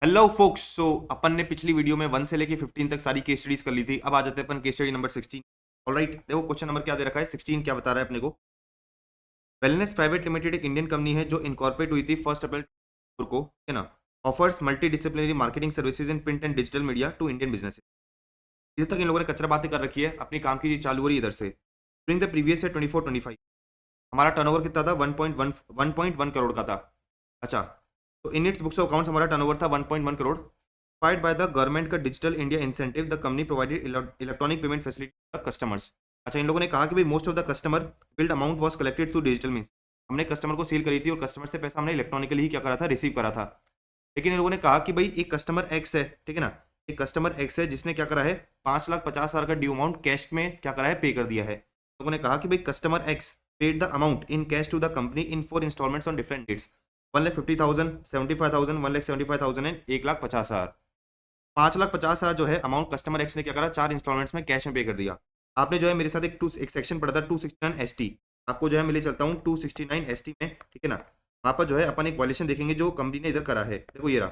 Hello focus. सो अपन ने पिछली video में 1 से लेके 15 तक सारी केस स्टडीज कर ली थी। अब आ जाते हैं अपन केस स्टडी नंबर 16। ऑलराइट, देखो क्वेश्चन नंबर क्या दे रखा है। 16 क्या बता रहा है अपने को। वेलनेस प्राइवेट लिमिटेड एक इंडियन कंपनी है जो इनकॉर्पोरेट हुई थी 1 अप्रैल को, है ना। Offers multi disciplinary marketing services in print and digital media to Indian business. इधर तक इन लोगों ने कचरा बातें कर रखी है, अपनी काम की चीज चालू हो रही है इधर से। ड्यूरिंग द प्रीवियस ईयर 24-25 हमारा टर्नओवर कितना था, 1.1 करोड़ का था। अच्छा, तो in its books of accounts turnover टर्नओवर था 1.1 crore. Provided by the government का digital India incentive, the company provided electronic payment facility customers. अच्छा, इन लोगों ने कहा कि भाई most of the customer billed amount was collected through digital means. हमने कस्टमर को सेल करी थी और कस्टमर से पैसा हमने इलेक्ट्रॉनिकली ही क्या करा था, रिसीव करा था। लेकिन इन लोगों ने कहा कि भाई एक कस्टमर एक्स है, ठीक है ना। एक कस्टमर एक्स है जिसने क्या करा है, 5,50,000 का ड्यू अमाउंट कैश में क्या करा है, पे कर दिया है। लोगों ने कहा कि भाई customer X paid the amount in cash to the company in 4 instalments on different dates. 1,50,000, 75,000, 1,75,000 and 1,50,000। 5,50,000 जो है अमाउंट कस्टमर एक्स ने क्या करा, 4 इंस्टॉलमेंट्स में कैश में पे कर दिया। आपने जो है मेरे साथ एक सेक्शन पढ़ा था 269 ST। आपको जो है मैं ले चलता हूँ 269 ST में, ठीक है ना। वहाँ पर जो है अपन एक वॉल्यूशन देखेंगे जो कंपनी ने इधर करा है। देखो ये रहा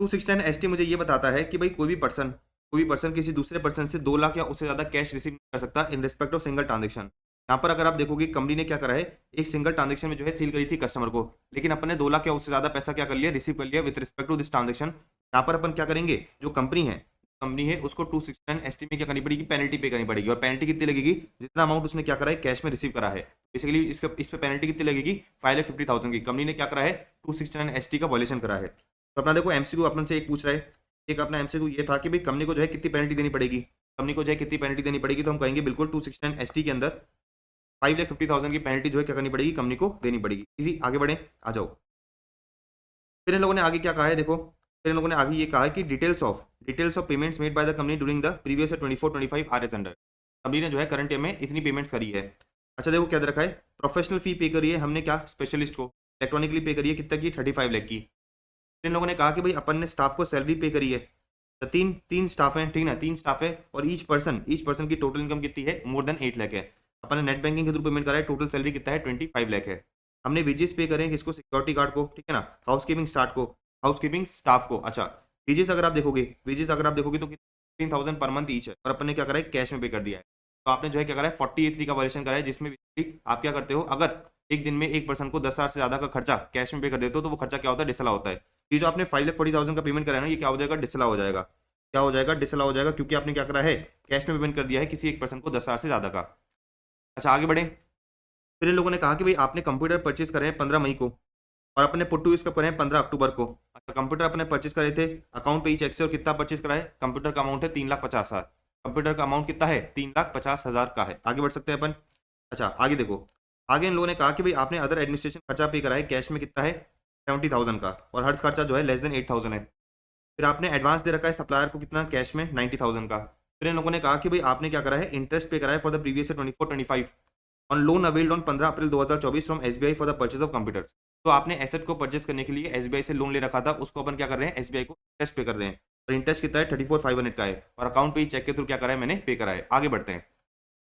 269 ST। मुझे ये बताता है कि भाई कोई भी पर्सन किसी दूसरे पर्सन से 2 लाख या उससे ज्यादा कैश रिसीव नहीं कर सकता in respect of single transaction. यहाँ पर अगर आप देखोगे कंपनी ने क्या करा है, एक सिंगल ट्रांजेक्शन में जो है सील करी थी कस्टमर को, लेकिन अपन ने 2 लाख या उससे ज्यादा पैसा क्या कर लिया, रिसीव कर लिया with respect to this transaction. यहाँ पर अपन क्या करेंगे, जो कंपनी है उसको 269 ST में क्या करनी पड़ेगी, पेनल्टी पे करनी पड़ेगी। और पेनल्टी कितनी लगेगी, जितना अमाउंट उसने क्या करा है, कैश में रिसीव करा है। बेसिकली इस पे पेनल्टी कितनी लगेगी, 5,50,000 की। कंपनी ने क्या करा है, 269 ST का वॉल्यूशन करा है। तो अपना देखो एमसीक्यू अपन से एक पूछ रहा है। एक अपना एमसीक्यू ये था कि भाई कंपनी को जो है कितनी पेनल्टी देनी पड़ेगी। कंपनी को जो है कितनी पेनल्टी देनी पड़ेगी, तो हम कहेंगे बिल्कुल 269 ST के अंदर 5,50,000 की पेनल्टी जो है क्या करनी पड़ेगी, कंपनी को देनी पड़ेगी। इजी, आगे बढ़े, आ जाओ। फिर इन लोगों ने आगे क्या कहा है, देखो फिर इन लोगों ने आगे ये कहा है कि details of payments made by the company during the previous 24-25 R S under. Company ने जो है करंट ईयर में इतनी पेमेंट्स करी है। अच्छा देखो क्या दे रखा है, प्रोफेशनल फी पे करी है हमने क्या, स्पेशलिस्ट को इलेक्ट्रॉनिकली पे करी है, कितना की, 35 लाख की। इन लोगों ने कहा कि भाई अपन ने स्टाफ को सैलरी पे करी है। तो तीन तीन स्टाफ हैं, ठीक ना, 3 स्टाफ है और ईच पर्सन की टोटल इनकम कितनी है, मोर देन 8 लाख है। अपन ने नेट बैंकिंग के थ्रू पेमेंट करा है, टोटल सैलरी कितना है, 25 लाख है। हमने वेजेस पे करें किसको, सिक्योरिटी गार्ड को, ठीक है ना, हाउसकीपिंग स्टाफ को। अच्छा, वेजेस अगर आप देखोगे तो 15,000 पर मंथ ईच है, और अपन ने क्या करा है, कैश में पे कर दिया है। तो आपने जो है क्या करा है, 48 का वॉल्यूशन करा है, जिसमें आप क्या करते हो, अगर एक दिन में एक पर्सन को 10,000 से ज्यादा का खर्चा कैश में पे कर देते हो तो वो खर्चा क्या होता है, डिसला होता है। ये जो आपने 5,40,000 का पेमेंट करा है ना, ये क्या हो जाएगा, डिसला हो जाएगा। क्या हो जाएगा, डिसला हो जाएगा, क्योंकि आपने क्या करा है, कैश में पेमेंट कर दिया है किसी एक पर्सन को 10,000 से ज्यादा का। अच्छा आगे बढ़े। फिर इन लोगों ने कहा कि भाई आपने कंप्यूटर परचेज करे हैं 15 मई को, और अपने पुट टू इसका करे हैं 15 अक्टूबर को। अच्छा, कंप्यूटर अपने परचेज करे थे, अकाउंट पे ही चेक से, और कितना परचेज करा है, कंप्यूटर का अमाउंट है 3,50,000। कंप्यूटर का अमाउंट कितना है, 3,50,000 का है। आगे बढ़ सकते हैं अपन। अच्छा आगे देखो, आगे इन लोगों ने कहा कि भाई आपने अदर एडमिनिस्ट्रेशन खर्चा पे करा है कैश में, कितना है, 70,000 का, और हर खर्चा जो है लेस देन 8,000 है। फिर आपने एडवांस दे रखा है सप्लायर को, कितना, कैश में 90,000 का। फिर इन लोगों ने कहा कि भाई आपने क्या करा है, इंटरेस्ट पे करा है for the previous 24-25 on loan availed on 15 April 2024 from SBI for the purchase of computers. तो आपने एसेट को परचेज करने के लिए एसबीआई से लोन ले रखा था, उसको अपन क्या कर रहे हैं, एसबीआई को इंटरेस्ट पे कर रहे हैं। और इंटरेस्ट कितना है, 34,500 का है, और अकाउंट पे ही चेक के थ्रू क्या करा है, मैंने पे करा है। आगे बढ़ते हैं।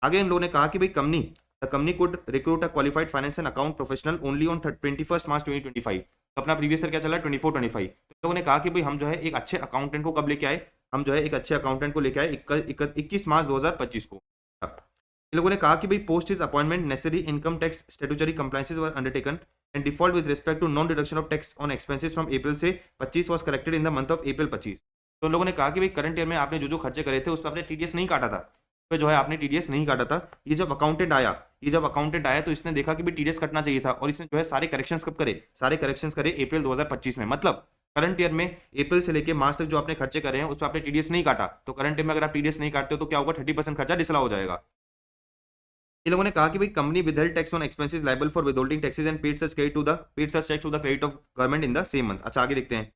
आगे इन लोगों ने कहा कि भाई company could recruit a qualified finance and account professional only on 21 मार्च 2025। तो अपना प्रीवियस ईयर क्या चला, 24-25। तो लोगों ने कहा कि भाई हम जो है एक अच्छे अकाउंटेंट को कब लेके आए, हम जो है एक अच्छे अकाउंटेंट को लेके आए 21 मार्च 2025 को। इन लोगों ने कहा कि भाई post is appointment necessary income tax statutory compliances were undertaken and default with respect to non deduction of tax on expenses from April से 25 was corrected in the month of April 25। तो उन लोगों ने कहा कि भाई करंट ईयर में आपने जो जो खर्चे करे थे उस पर आपने टीडीएस नहीं काटा था, पे जो है आपने टीडीएस नहीं काटा था। ये जब अकाउंटेंट आया तो इसने देखा कि भाई टीडीएस कटना चाहिए था, और इसने जो है सारे करेक्शंस करे अप्रैल 2025 में। मतलब करंट ईयर में अप्रैल से लेकर मार्च तक जो आपने खर्चे करे हैं उस पर आपने टीडीएस नहीं काटा। तो करंट ईयर में अगर आप टीडीएस नहीं काटते हो तो क्या होगा, 30% खर्चा डिसला हो जाएगा। इन लोगों ने कहा कि भाई company withheld tax on expenses liable for withholding taxes and paid such tax to the credit of government in the same month. अच्छा आगे देखते हैं।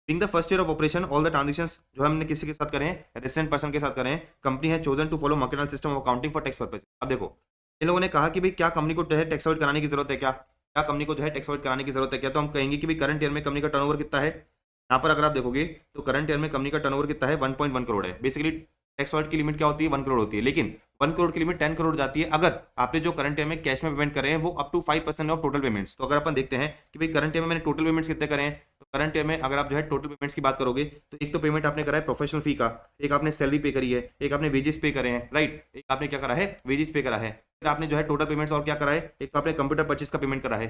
Being the first year of operation all the transactions जो हमने किसी के साथ करें हैं, रेसिडेंट पर्सन के साथ करें हैं, कंपनी है chosen to follow mercantile system of accounting for tax purpose. अब देखो इन लोगों ने कहा कि भाई क्या कंपनी को जो है टैक्स अवॉइड कराने की जरूरत है, क्या कंपनी को जो है टैक्स अवॉइड कराने की जरूरत है क्या। तो हम कहेंगे कि भाई करंट ईयर में कंपनी का टर्नओवर कितना है। यहाँ पर अगर आप देखोगे तो करंट ईयर में कंपनी का टर्नओवर कितना है, 1.1 करोड़ है। बेसिकली टैक्स अवॉइड की लिमिट क्या होती है, 1 करोड़ होती है, लेकिन 1 करोड़ की लिमिट 10 करोड़ जाती है अगर आपने जो करंट ईयर में कैश में पेमेंट करे हैं वो up to 5% of total payments. तो अगर अपन देखते हैं कि भाई करंट ईयर में मैंने टोटल पेमेंट्स कितने करे हैं, तो करंट ईयर में अगर आप जो है टोटल पेमेंट्स की बात करोगे तो एक तो पेमेंट आपने करा है प्रोफेशनल फी का, एक आपने सैलरी पे करी है, एक आपने वेजेस पे करे हैं, राइट, एक आपने क्या करा है वेजेस पे करा है, फिर आपने जो है टोटल पेमेंट्स और क्या करा है, एक तो आपने कंप्यूटर परचेज का पेमेंट करा है,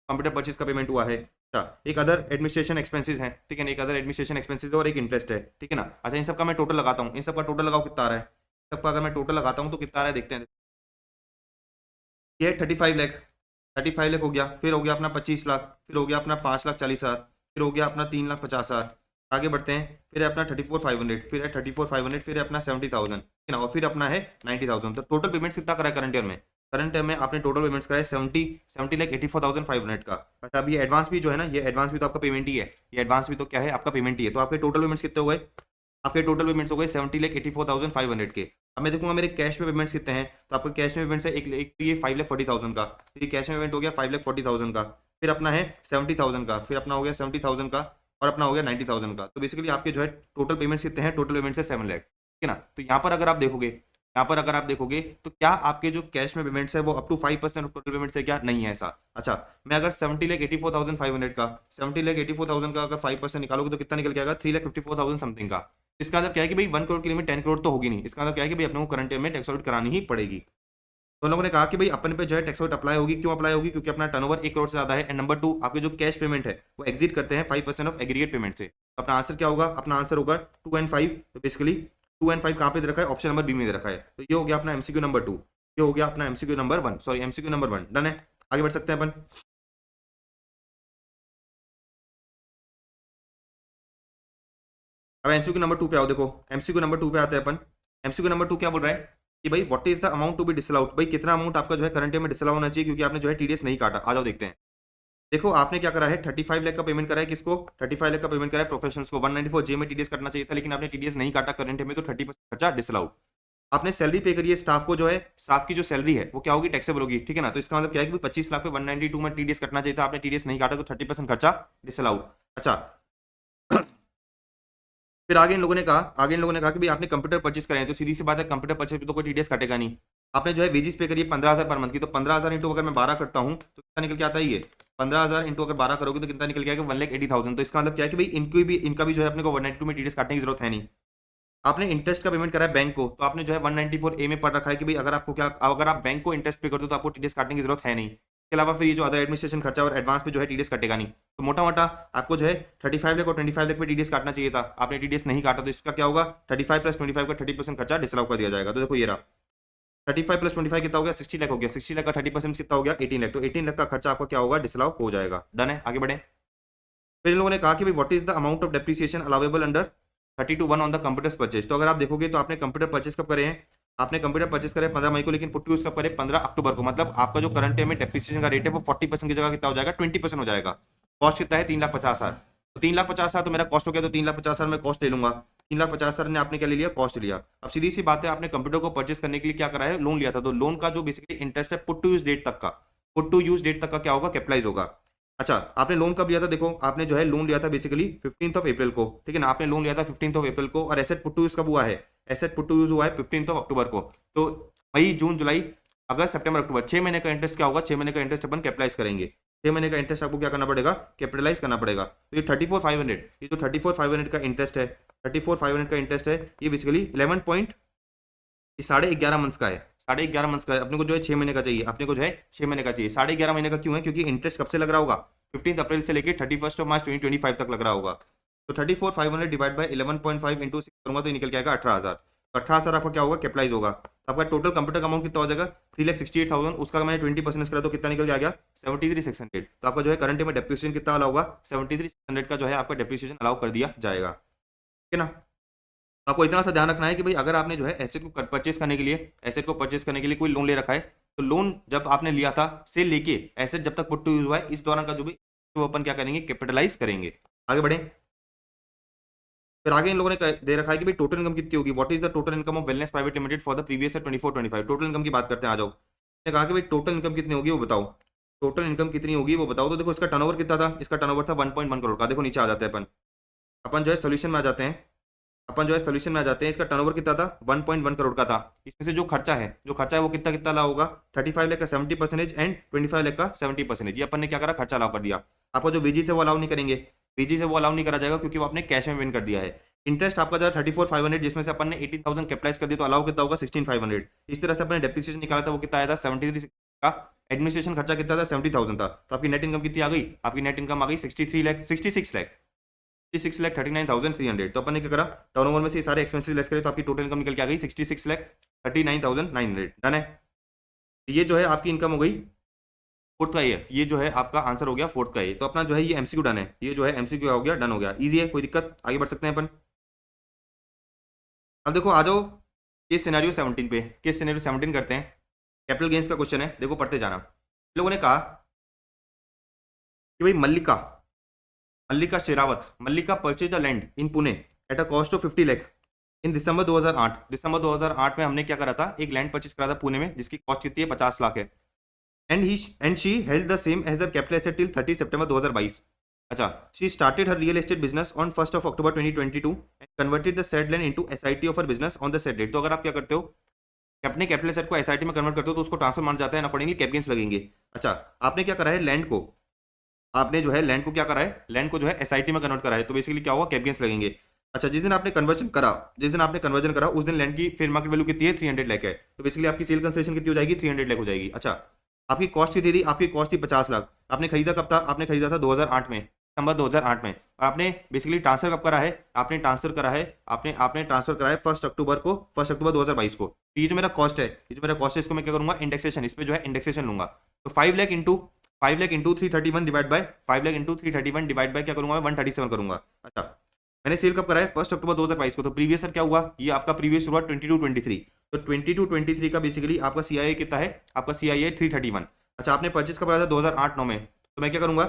कंप्यूटर परचेज का पेमेंट हुआ है। अच्छा, एक अदर एडमिनिस्ट्रेशन एक्सपेंसेस है, ठीक है ना, एक अदर एडमिनिस्ट्रेशन एक्सपेंसेस और एक इंटरेस्ट है, ठीक है ना। अच्छा, इन सब का मैं टोटल लगाता हूँ, इन सब का टोटल लगाओ कितना आ रहा है, सबका अगर मैं टोटल लगाता हूँ तो कितना आ रहा है देखते हैं। ये 35 लाख, 35 लाख हो गया, फिर हो गया अपना 25 लाख, फिर हो गया अपना 5,40,000, फिर हो गया अपना 3,50,000। आगे बढ़ते हैं, फिर है अपना 34,500, फिर है 34,500, फिर है अपना 70,000, है ना, और फिर अपना है 90,000। तो टोटल पेमेंट्स कितना करा है करंट ईयर में, करंट ईयर में आपने टोटल पेमेंट्स कराए 70,84,500 का। अच्छा, अब ये एडवांस भी जो है ना, ये एडवांस भी तो आपका पेमेंट ही है, ये एडवांस भी तो क्या है आपका पेमेंट ही है। तो आपके टोटल पेमेंट्स कितने हो गए, आपके टोटल पेमेंट्स हो गए 70,84,500 के। अब मैं देखूंगा मेरे कैश में पेमेंट्स कितने हैं, तो आपका कैश में पेमेंट्स है एक तो ये 5,40,000 का, तो ये कैश में पेमेंट हो गया 5,40,000 का, फिर अपना है 70,000 का, फिर अपना हो गया 70,000 का, और अपना हो गया 90,000 का। तो बेसिकली आपके जो है टोटल पेमेंट्स कितने हैं, टोटल पेमेंट्स है 7 लाख, ठीक है ना। तो यहाँ पर अगर आप देखोगे, यहाँ पर अगर आप देखोगे तो क्या आपके जो कैश में पेमेंट्स है वो up to 5% of total payments है क्या, नहीं है ऐसा। अच्छा, मैं अगर 70,84,500 का, 70,84,000 का अगर 5% निकालोगे तो कितना निकल के आएगा, 3,54,000 समथिंग का। इसका मतलब क्या है कि भाई 1 करोड़ के लिए 10 करोड़ तो होगी नहीं, इसका मतलब क्या है कि भाई अपने को करंट ईयर में टैक्स ऑडिट करानी ही पड़ेगी। तो लोगों ने कहा कि भाई अपन पे जो है टैक्स ऑडिट अप्लाई होगी, क्यों अप्लाई होगी, क्योंकि अपना टर्नओवर 1 करोड़ से ज्यादा है, एंड नंबर 2 आपके जो कैश पेमेंट है वो एग्जिट करते हैं 5% ऑफ एग्रीगेट पेमेंट से। तो अपना आंसर क्या होगा, अपना आंसर होगा 2 एंड 5। तो बेसिकली 2 एंड 5 कहाँ पे दे रखा है, ऑप्शन नंबर बी में दे रखा है। तो ये हो गया अपना एमसीक्यू नंबर 2, ये हो गया अपना MCQ number 1, sorry MCQ number 1 done है। आगे बढ़ सकते हैं अपन। अब एमसीक्यू नंबर 2 पे आओ, देखो एमसीक्यू नंबर 2 पे आते हैं अपन। एमसीक्यू नंबर 2 क्या बोल रहा है कि भाई what is the amount to be disallowed, भाई कितना अमाउंट आपका जो है करंट ईयर में डिसअलाउ होना चाहिए, क्योंकि आपने जो है टीडीएस नहीं काटा। आ जाओ देखते हैं। देखो आपने क्या करा है, 35 लाख का पेमेंट करा है, किसको, 35 लाख का पेमेंट करा है प्रोफेशनल्स को। 194 जे में टीडीएस कटना चाहिए था, लेकिन आपने टीडीएस नहीं काटा करंट ईयर में, तो 30% खर्चा डिसअलाउड। आपने सैलरी पे करी है स्टाफ को, जो है स्टाफ की जो सैलरी है वो क्या होगी, टैक्सेबल होगी, ठीक है ना। तो इसका मतलब क्या है कि 25 लाख पे 192 में टीडीएस कटना चाहिए था, आपने टीडीएस नहीं काटा, तो 30% खर्चा डिसअलाउड। अच्छा, फिर आगे इन लोगों ने कहा, आगे इन लोगों ने कहा कि भाई आपने कंप्यूटर परचेज करे हैं, तो सीधी सी बात है कंप्यूटर परचेज पे तो कोई टीडीएस कटेगा नहीं। आपने जो है वेजेस पे करिए 15,000 पर मंथ की, तो 15,000 इंटू अगर मैं 12 करता हूँ तो कितना निकल के आता है, ये 15,000 इंटू अगर 12 करोगे तो कितना निकल के आएगा, 1,80,000। तो इसका मतलब क्या है कि भाई इनका भी जो है अपने को 192 में टीडीएस काटने की जरूरत है नहीं। आपने इंटरेस्ट का पेमेंट करा है बैंक को, तो आपने जो है 194 ए में पढ़ रखा है कि भाई अगर आपको क्या, अगर आप बैंक को इंटरेस्ट पे करते हो तो आपको टीडीएस काटने की जरूरत है नहीं। इसके अलावा फिर ये जो अदर एडमिनिस्ट्रेशन खर्चा और एडवांस पे जो है टीडीएस कटेगा नहीं। तो मोटा मोटा आपको जो है 35 लाख और 25 लाख पे टीडीएस काटना चाहिए था, आपने टीडीएस नहीं काटा, तो इसका क्या होगा, 35 प्लस 25 का 30% खर्चा डिसअलाउ कर दिया जाएगा। तो देखो ये रहा 35 प्लस 25 कितना हो गया, 60 लाख हो गया, 60 लाख का 30% कितना हो गया, 18 लाख। तो 18 लाख का खर्चा आपका क्या होगा, डिसअलाउ हो जाएगा। डन है, आगे बढ़े। फिर इन लोगों ने कहा कि भाई what is the amount of depreciation allowable under 30 to 1 on the computers purchase. तो अगर आप देखोगे तो आपने कंप्यूटर परचेज कब करे हैं, आपने कंप्यूटर परचेज करे 15 मई को, लेकिन पुट टू यूज कब करे, 15 अक्टूबर को। मतलब आपका जो करंट ईयर में डेप्रिसिएशन का रेट है वो 40% की जगह कितना हो जाएगा, 20% हो जाएगा। कॉस्ट कितना है, 3,50,000। तो 3,50,000 तो मेरा कॉस्ट हो गया, तो 3,50,000 में कॉस्ट ले लूंगा। 3,50,000 ने आपने क्या ले लिया, कॉस्ट लिया। अब सीधी सी बात है, आपने कंप्यूटर को परचेज करने के लिए क्या करा है, लोन लिया था। तो लोन का जो बेसिकली इंटरेस्ट है पुट टू यूज डेट तक का, पुट टू यूज डेट तक का क्या होगा, कैपिटलाइज होगा। अच्छा, आपने लोन कब लिया था, देखो आपने जो है लोन लिया था बेसिकली 15th ऑफ अप्रैल को, ठीक है ना, आपने लोन लिया था 15th ऑफ अप्रैल को, और एसेट पुट टू यूज कब हुआ है, एसेट पुट टू यूज हुआ है 15th ऑफ अक्टूबर को। तो मई जून जुलाई अगस्त सितंबर अक्टूबर 6 महीने का इंटरेस्ट क्या होगा, 6 महीने का इंटरेस्ट अपन कैपिटलाइज करेंगे। 6 महीने का इंटरेस्ट आपको क्या करना पड़ेगा, कैपिटलाइज करना पड़ेगा। तो ये 34,500, ये जो 34,500 का इंटरेस्ट है, 34,500 का इंटरेस्ट है, ये बेसिकली 11 पॉइंट, ये 11.5 मंथ्स का है, 11.5 मंथ्स का है। अपने को जो है 6 महीने का चाहिए, अपने को जो है 6 महीने का चाहिए। 11.5 महीने का क्यों है, क्योंकि इंटरेस्ट कब से लग रहा होगा, 15 अप्रैल से लेकर 31 मार्च 2025 तक लग रहा होगा। तो 34,500 डिवाइड बाई 11.5 इंटू 6 करूंगा तो निकल के आएगा 18,000। तो 18,000 आपका क्या होगा, कैपिटलाइज होगा। तो आपका टोटल कंप्यूटर का अमाउंट कितना हो जाएगा, 3,68,000। उसका मैंने 20% करा तो कितना निकल के आ गया, 73,600। तो आपका जो है करंट में डेप्रिसिएशन कितना अलाउ होगा, 73,600 का जो है आपका डेप्रिसिएशन अलाउ कर दिया जाएगा, ठीक है ना। तो आपको इतना सा ध्यान रखना है कि भाई अगर आपने जो है एसेट को परचेज करने के लिए, एसेट को परचेज करने के लिए कोई लोन ले रखा है, तो लोन जब आपने लिया था से लेके एसेट जब तक पुट टू यूज हुआ है, इस दौरान का जो भी वो अपन क्या करेंगे, कैपिटलाइज करेंगे। आगे बढ़े। फिर आगे इन लोगों ने दे रखा है कि भाई टोटल इनकम कितनी होगी, what is the total income of wellness private limited for the previous 24-25। Total income की बात करते हैं, आ जाओ। ने कहा कि भाई टोटल इनकम कितनी होगी वो बताओ, टोटल इनकम कितनी होगी वो बताओ। तो देखो इसका टर्नओवर कितना था, इसका टर्नओवर था 1.1 करोड़ का। देखो नीचे आ जाते हैं अपन, अपन जो है सोल्यूशन में आ जाते हैं, अपन जो है सोल्यूशन में आ जाते हैं। इसका टर्नओवर कितना था, 1.1 करोड़ का था। इसमें से जो खर्चा है, वो कितना कितना ला होगा, 35 लाख का 70% एंड 25 लाख का 70%। ये अपन ने क्या करा, खर्चा अलाउ कर दिया। आपको जो वेजेस है वो अलाउ नहीं करेंगे, बीजी से वो अलाउ नहीं करा जाएगा क्योंकि वो आपने कैश में विन कर दिया है। इंटरेस्ट आपका जो है 34,500, जिसमें से अपन ने 18,000 कैपिटलाइज कर दिया, तो अलाउ कितना होगा 16,500। इस तरह से अपने डेप्रिसिएशन निकाला था, वो कितना आया था 73 का। एडमिनिस्ट्रेशन खर्चा कितना था 70,000 था, तो आपकी नेट इनकम कितनी आ गई, आपकी नेट इनकम आ गई 66 लाख 39,300। तो अपन ने क्या करा, टर्नओवर में से सारे एक्सपेंसेस लेस करे तो आपकी टोटल इनकम निकल के आ गई 66,39,900। डन है। ये जो है आपकी इनकम हो गई फोर्थ का, ये जो है आपका आंसर हो गया फोर्थ का। ये तो अपना जो है ये एमसीक्यू डन है, ये जो है एमसीक्यू हो गया, डन हो गया, इजी है, कोई दिक्कत, आगे बढ़ सकते हैं अपन। अब देखो आ जाओ केस सिनेरियो 17 पे। केस सिनेरियो 17 करते हैं, कैपिटल गेन्स का क्वेश्चन है, देखो पढ़ते जाना। लोगों ने कहा कि भाई Mallika Sherawat, Mallika purchase the land in Pune at a cost of 50 lakh in December 2008। दिसंबर 2008 में हमने क्या करा था, एक लैंड परचेज करा था पुणे में, जिसकी कॉस्ट कितनी है 50 लाख है। And she held the same as the capital asset till 30 September 2022। अच्छा, she started her real estate business on 1 October 2022 and converted the said land into SIT of her business on the said date. तो अगर आप क्या करते हो, अपने capital asset को SIT में कन्वर्ट करते हो तो उसको ट्रांसफर मान जाता है, अकॉर्डिंगली कैप गेन्स लगेंगे। अच्छा, आपने क्या करा है, लैंड को, आपने जो है लैंड को क्या करा है, लैंड को जो है एसआईटी में कन्वर्ट करा है, तो बेसिकली क्या हुआ, कैप गेन्स लगेंगे। अच्छा, जिस दिन आपने कन्वर्जन करा उस दिन लैंड की फेयर मार्केट वैल्यू कितनी है 300 लाख है, तो बेसिकली आपकी सेल कंसेशन कितनी हो जाएगी 300 लाख हो जाएगी। अच्छा, आपकी कॉस्ट कितनी थी, आपकी कॉस्ट थी 50 लाख। आपने खरीदा कब था, आपने खरीदा था 2008 में, दिसंबर 2008 में। और आपने बेसिकली ट्रांसफर कब करा है, आपने ट्रांसफर करा है 1 अक्टूबर को, 1 अक्टूबर 2022 को। तो ये जो मेरा कॉस्ट है, इसको मैं क्या करूंगा, इंडेक्सेशन, इस पे जो है इंडेक्सेशन लूंगा। तो 5 lakh into 331 divide by 5 lakh into 331 divide by क्या करूंगा, 137 करूंगा। अच्छा, मैंने सेल कब करा है 1 अक्टूबर 2022 को, तो प्रीवियस ईयर क्या हुआ, ये आपका प्रीवियस हुआ 22-23। तो 22-23 का बेसिकली आपका सीआईए कितना है, आपका सीआईए 331। अच्छा, आपने परचेज कब करा था 2008-9 में, तो मैं क्या करूंगा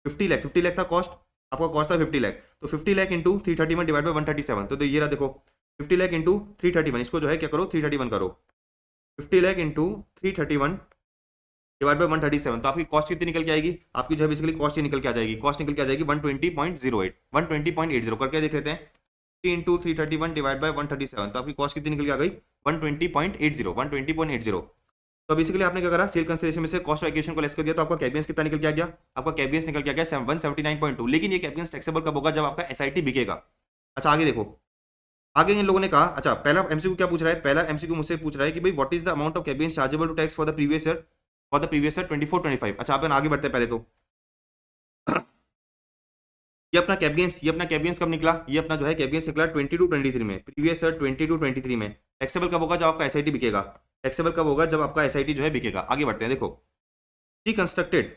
50 लाख था कॉस्ट, आपका कॉस्ट था 50 लाख, तो 50 लाख इंटू 331 डिवाइड बाय 137। तो ये रहा देखो 50 लाख इंटू 331, इसको जो है क्या करो 331 करो, 50 लाख इंटू 331 डिवाइड बाय 137। तो आपकी कॉस्ट कितनी निकल के आएगी, आपकी जो है बेसिकली कॉस्ट ही निकल के आ जाएगी, कॉस्ट निकल के आ जाएगी 120.08, 120.80 करके देख लेते हैं। 3 इंटू 331 डिवाइड बाय 137, तो आपकी कॉस्ट कितनी निकल के आ गई 120.80। तो बेसिकली आपने क्या करा, सेल कंसिडरेशन में से कॉस्ट इक्वेशन को लेस कर दिया, तो आपका कैबियंस कितना निकल के आ गया, आपका कैबियंस निकल के आ गया 179.2। लेकिन ये कैबियंस टैक्सेबल कब होगा, जब आपका एसआईटी बिकेगा। अच्छा, आगे देखो, आगे इन लोगों ने कहा, अच्छा पहला एमसीक्यू क्या पूछ रहा है, पहला एमसीक्यू मुझसे पूछ रहा है कि भाई what is the amount of कैबियंस chargeable to tax for the previous year 24-25। अच्छा, अपन आगे बढ़ते हैं पहले तो ये अपना कैबियंस कब निकला, ये अपना जो है कैबियंस निकला 22-23 में, प्रीवियस ईयर 22-23 में। टैक्सेबल कब होगा, जब आपका एसआईटी बिकेगा, टैक्सेबल कब होगा, जब आपका एसआईटी जो है बिकेगा। आगे बढ़ते हैं, देखो she constructed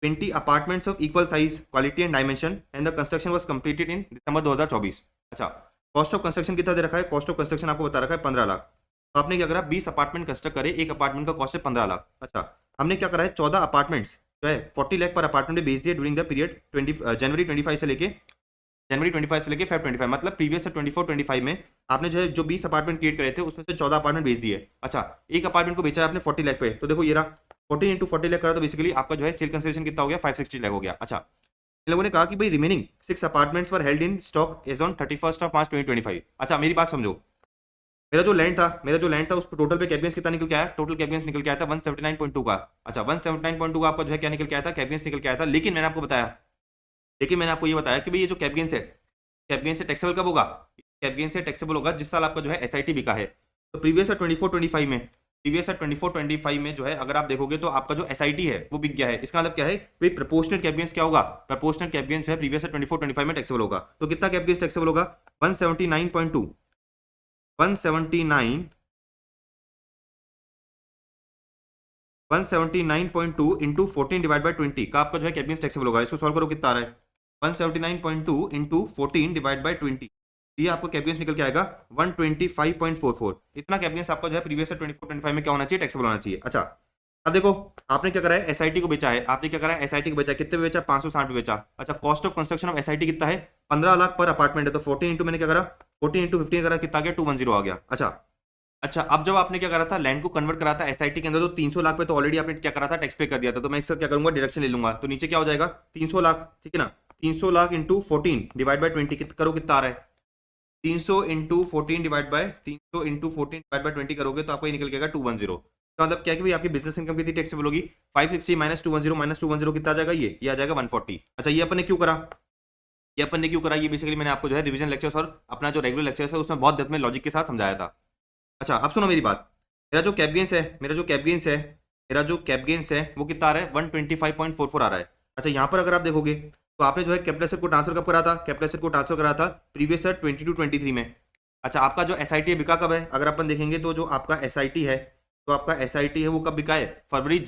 20 apartments of equal size, quality and dimension and the construction was completed in December 2024। अच्छा, कॉस्ट ऑफ कंस्ट्रक्शन कितना दे रखा है, कॉस्ट ऑफ कंस्ट्रक्शन आपको बता रखा है 15 लाख। तो आपने क्या करा, 20 अपार्टमेंट कंस्ट्रक्ट करे, एक अपार्टमेंट का कॉस्ट है 15 लाख। अच्छा, हमने क्या करा है 14 अपार्टमेंट्स जो है 40 लाख पर अपार्टमेंट में बेच दिए ड्यूरिंग द पीरियड जनवरी 25 से लेके फेब 25, मतलब प्रीवियस 24-25 में आपने जो है जो 20 अपार्टमेंट क्रिएट करे थे उसमें से 14 अपार्टमेंट बेच दिए। अच्छा, एक अपार्टमेंट को बेचा है आपने 40 लाख पे, तो देखो ये रहा 40 इंटू 40 लाख करा, तो बेसिकली आपका जो है सेल कंसिडरेशन कितना हो गया 560 लाख हो गया। अच्छा, इन लोगों ने कहा कि भाई remaining 6 apartments were held in stock as on 31 March 2025। अच्छा, मेरी बात समझो, मेरा जो लैंड था उस टोटल पे कैबियंस कितना निकल के आया, टोटल कैबियंस निकल के आया था 179.2 का। अच्छा, 179.2 का आपका जो है क्या निकल के आया था, कैबियंस निकल के आया था। लेकिन मैंने आपको ये बताया कि भाई ये जो कैबियंस है टैक्सेबल कब होगा, कैबियंस से टैक्सेबल होगा जिस साल आपका जो है एसआईटी बिका है। तो प्रीवियस 24-25 में जो है अगर आप देखोगे तो आपका जो एसआईटी है वो बिक गया है। इसका मतलब क्या है भाई, प्रोपोर्शनल कैबियंस क्या होगा, प्रोपोर्शनल कैबियंस जो है प्रीवियस 24-25 में टैक्सेबल होगा। तो कितना कैबियंस टैक्सेबल होगा 179.2 इंटू 14 डिवाइड बाय 20 का आपका जो है कैबियंस टैक्सेबल होगा। इसको सॉल्व करो, कितना आ रहा है 179.2 इंटू 14 डिवाइड बाय 20, ये आपको कैबियंस निकल के आएगा 125.44। इतना कैबियंस आपका जो है प्रीवियस 24-25 में क्या होना चाहिए, टैक्सेबल होना चाहिए। अच्छा, अब देखो आपने क्या करा है, एसआईटी को बेचा है, कितने पे बेचा, 560 पे बेचा। अच्छा, cost of construction of SIT कितना है 15 लाख पर अपार्टमेंट है, तो 14 इंटू मैंने क्या करा 14 इंटू 15 करा, कितना आ गया 210 आ गया। अच्छा, अब जब आपने क्या करा था, लैंड को कन्वर्ट करा था एसआईटी के अंदर, तो 300 लाख पे तो ऑलरेडी आपने क्या करा था, टैक्स पे कर दिया था। तो मैं इसका क्या करूंगा, डिडक्शन ले लूंगा, तो नीचे क्या हो जाएगा 300 लाख, ठीक है ना। 300 लाख इंटू 14 डिवाइड बाय 20 करो, कितना आ रहा है 300 इंटू 14 डिवाइड बाय 20 करोगे तो आपको ये निकल के आएगा 210। इसका मतलब क्या है कि भाई आपकी बिजनेस इनकम कितनी टैक्सेबल होगी, 560 माइनस 210 कितना आ जाएगा, ये आ जाएगा 140। अच्छा ये अपन ने क्यों करा, ये अपन ने क्यों करा, ये बेसिकली मैंने आपको जो है रिवीजन लेक्चर्स और अपना जो रेगुलर लेक्चर्स है उसमें बहुत डेप्थ में लॉजिक के साथ समझाया था। अच्छा अब सुनो मेरी बात, मेरा जो कैप गेन्स है, वो कितना आ रहा है, 125.44 आ रहा है। अच्छा यहाँ पर अगर आप देखोगे तो आपने जो है कैपिटल एसेट को ट्रांसफर कब करा था, कैपिटल एसेट को ट्रांसफर करा था प्रीवियस ईयर 22-23 में। अच्छा आपका जो एसआईटी है बिका कब है, अगर अपन देखेंगे तो जो आपका एसआईटी है, तो आपका एसआईटी है वो कब बिका है, जनवरी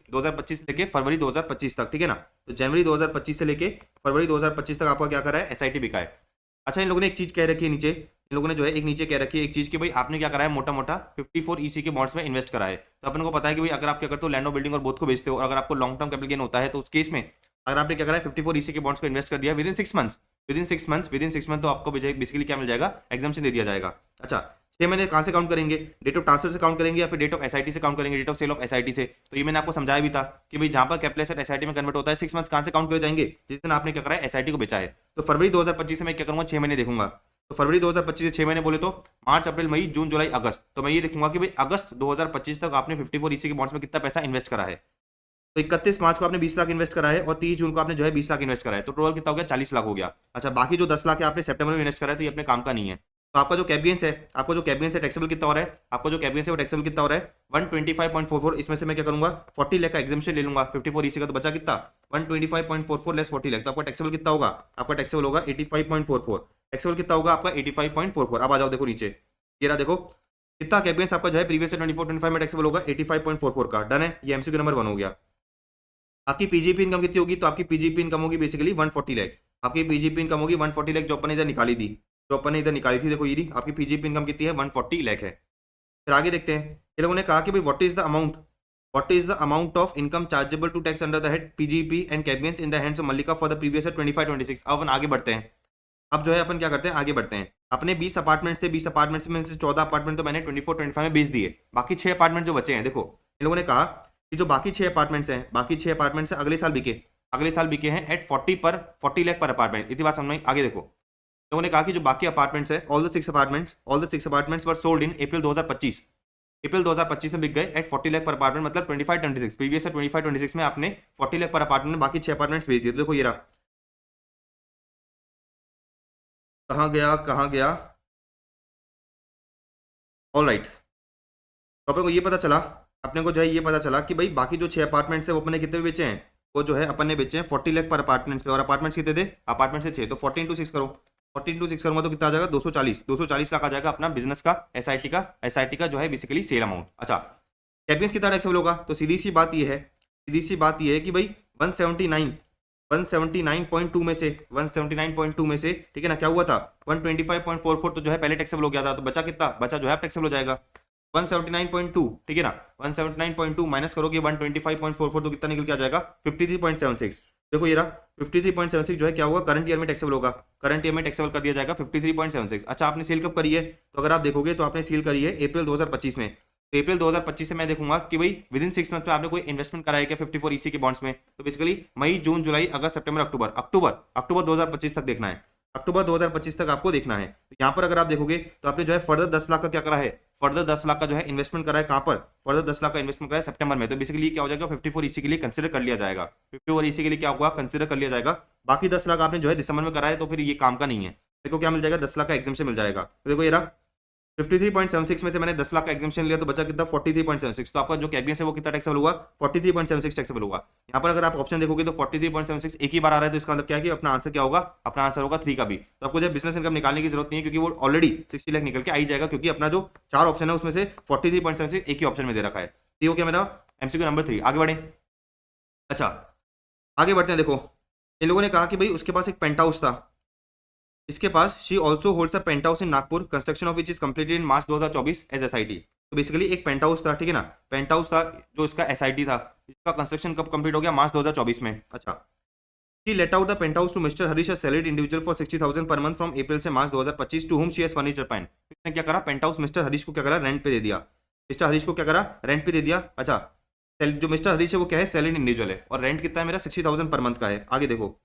2025 से लेके फरवरी 2025 तक, ठीक है ना। तो जनवरी 2025 से लेके फरवरी 2025 तक आपका क्या करा है, एसआईटी बिका है। अच्छा इन लोगों ने एक चीज कह रखी है नीचे, इन लोगों ने जो है एक नीचे कह रखी है एक चीज कि भाई आपने क्या करा है, मोटा मोटा 54 ईसी के बॉन्ड्स में इन्वेस्ट करा है। तो अपन को पता है कि भाई अगर आप क्या करते हो, लैंड और बिल्डिंग और बोथ को बेचते हो, और अगर आपको लॉन्ग टर्म कैपिटल गेन होता है तो उस केस में अगर आपने क्या करा है 54 ईसी के बॉन्ड्स को इन्वेस्ट कर दिया विद इन 6 मंथ्स, तो आपको बेसिकली क्या मिल जाएगा, एग्जाम्पशन दे दिया जाएगा। अच्छा 6 महीने कहाँ से काउंट करेंगे, डेट ऑफ ट्रांसफर से काउंट करेंगे या फिर डेट ऑफ एसआईटी से काउंट करेंगे, date of sale of SIT से। तो ये मैंने आपको समझाया भी था कि भाई जहां पर कैपिटल एसेट एसआईटी में कन्वर्ट होता है 6 मंथ्स कहाँ से काउंट करे जाएंगे, जिस दिन आपने क्या करा है एसआईटी को बेचा है। तो फरवरी 2025 से मैं क्या करूंगा, 6 महीने देखूंगा। तो फरवरी 2025 से 6 महीने बोले तो मार्च अप्रैल मई जून जुलाई अगस्त, तो मैं ये देखूंगा कि भाई अगस्त 2025 तक आपने 54 ईसी के बॉन्ड्स में कितना पैसा इन्वेस्ट करा है। तो 31 मार्च को आपने 20 लाख इन्वेस्ट करा है और 30 जून को आपने जो है 20 लाख इन्वेस्ट करा है, तो टोटल कितना हो गया, 40 लाख हो गया। अच्छा बाकी जो 10 लाख है आपने सितंबर में इन्वेस्ट करा है, तो ये अपने काम का नहीं है। तो आपका जो कैप गेन्स है, टैक्सेबल कितना हो रहा है, आपका जो कैप गेन्स है वो टैक्सेबल कितना हो रहा है, 125.44। इसमें से मैं क्या करूंगा, 40 लाख का एग्जाम्पशन ले लूंगा, 54 ईसी का, तो बचा कितना 125.44 लेस 40 लाख, तो आपका टैक्सेबल कितना होगा, आपका टैक्सेबल होगा 85.44। टैक्सेबल कितना होगा आपका 85.44। अब आ जाओ देखो नीचे, ये रहा देखो कितना कैप गेन्स आपका जो है प्रीवियस 24-25 में टैक्सेबल होगा 85.44 का, डन है, ये एमसीक्यू नंबर 1 हो गया। आपकी पीजीपी इनकम कितनी होगी, तो आपकी पीजीपी इनकम होगी बेसिकली 140 लाख, आपकी पीजीपी इनकम होगी 140 लाख, जो अपन ने इधर निकाली थी, देखो ये आपकी पीजीपी इनकम कितनी है, 140 लाख है। फिर आगे देखते हैं, ये लोगों ने कहा कि भाई what is the amount of income chargeable to tax under the head PGP and cap gains in the hands of Mallika for the previous 25-26। अब अपन आगे बढ़ते हैं, अब जो है अपन क्या करते हैं, आगे बढ़ते हैं। अपने 20 अपार्टमेंट्स में से 14 अपार्टमेंट तो मैंने 24-25 में बेच दिए, बाकी 6 अपार्टमेंट जो बचे हैं, देखो इन लोगों ने कहा कि जो बाकी 6 अपार्टमेंट्स हैं अगले साल बिके हैं एट 40 लाख पर अपार्टमेंट। इतनी बात समझ में, आगे देखो लोगों ने कहा कि जो बाकी अपार्टमेंट्स है all the six apartments were sold in April 2025 में बिक गए एट 40 लाख पर अपार्टमेंट, मतलब 25-26 प्रीवियस 25-26 में आपने 40 लाख पर अपार्टमेंट में बाकी 6 अपार्टमेंट्स बेच दिए। तो देखो ये रहा, कहाँ गया, ऑल राइट। तो अपने को ये पता चला, कि भाई बाकी जो 6 अपार्टमेंट्स है वो अपने कितने बेचे हैं, वो जो है अपन ने बेचे हैं 40 लाख पर अपार्टमेंट पे, और अपार्टमेंट्स कितने थे, अपार्टमेंट से 6, तो 40 इंटू 6 करो, 40 इंटू 6 करूंगा तो कितना आ जाएगा, 240 लाख आ जाएगा अपना बिजनेस का एसआईटी का जो है बेसिकली सेल अमाउंट। अच्छा कैपिटल कितना टैक्सेबल होगा, तो सीधी सी बात ये है कि भाई 179.2 में से 179.2 में से, ठीक है ना, क्या हुआ था 125.44 तो जो है पहले टैक्सेबल हो गया था, तो बचा कितना, बचा जो है टैक्सेबल हो जाएगा 179.2, ठीक है ना, 179.2 माइनस करोगे 125.44 तो कितना निकल के आ जाएगा 53.76। देखो ये रहा 53.76 जो है क्या होगा, करंट ईयर में टैक्सेबल होगा, करंट ईयर में टैक्सेबल कर दिया जाएगा 53.76। अच्छा आपने सेल कब करी है, तो अगर आप देखोगे तो आपने सेल करी है अप्रैल 2025 में, तो अप्रैल 2025 से मैं देखूंगा कि भाई विद इन 6 मंथ में आपने कोई इन्वेस्टमेंट कराया क्या 54 ईसी के बॉन्ड्स में, तो बेसिकली मई जून जुलाई अगस्त सितंबर अक्टूबर 2025 तक देखना है, अक्टूबर 2025 तक आपको देखना है। तो यहाँ पर अगर आप देखोगे तो आपने जो है फर्दर 10 लाख का क्या करा है, फर्दर 10 लाख का जो है इन्वेस्टमेंट करा है, कहाँ पर, फर्दर 10 लाख का इन्वेस्टमेंट करा है सितंबर में, तो बेसिकली क्या हो जाएगा 54 ईसी के लिए कंसिडर कर लिया जाएगा, 54 ईसी के लिए क्या होगा, कंसिडर कर लिया जाएगा। बाकी 10 लाख आपने जो है दिसंबर में करा है, तो फिर ये काम का नहीं है, देखो क्या मिल जाएगा 10 लाख का एग्जाम्पशन मिल जाएगा। तो देखो ये रहा 53.76 में से मैंने 10 लाख का एग्जाम्पशन लिया, तो बचा कितना 43.76, तो आपका जो कैबिनेट है वो कितना टैक्सेबल हुआ 43.76 टैक्सेबल होगा। यहाँ पर अगर आप ऑप्शन देखोगे तो 43.76 एक ही बार आ रहा है, तो इसका मतलब क्या है कि अपना आंसर क्या होगा, अपना आंसर होगा 3 का भी। तो आपको जो बिजनेस इनकम निकालने की जरूरत नहीं है, क्योंकि वो ऑलरेडी 60 लाख निकल के आ ही जाएगा, क्योंकि अपना जो 4 ऑप्शन है उसमें से 43.76 एक ही ऑप्शन में दे रखा है। ये हो गया मेरा एमसीक्यू नंबर 3। आगे बढ़े, अच्छा आगे बढ़ते हैं। देखो इन लोगों ने कहा कि भाई उसके पास एक पेंट हाउस था, इसके पास she also holds a penthouse in Nagpur, construction of which is completed in March 2024 as SIT. तो बेसिकली एक पेंट हाउस था, ठीक है ना, पेंट हाउस था जो इसका एसआईटी था, इसका कंस्ट्रक्शन कब कंप्लीट हो गया, मार्च 2024 में। अच्छा she let out the pent house to mister Harish, a salaried individual for 60,000 per month from April से March 2025 to whom she has furnished pent. इसने क्या करा, पेंट हाउस मिस्टर हरीश को क्या करा, रेंट पे दे दिया, मिस्टर हरीश को क्या करा, रेंट पे दे दिया। अच्छा जो मिस्टर हरीश है वो क्या है, सैलरीड इंडिविजुअल है, और रेंट कितना है मेरा 60,000 पर मंथ का है। आगे देखो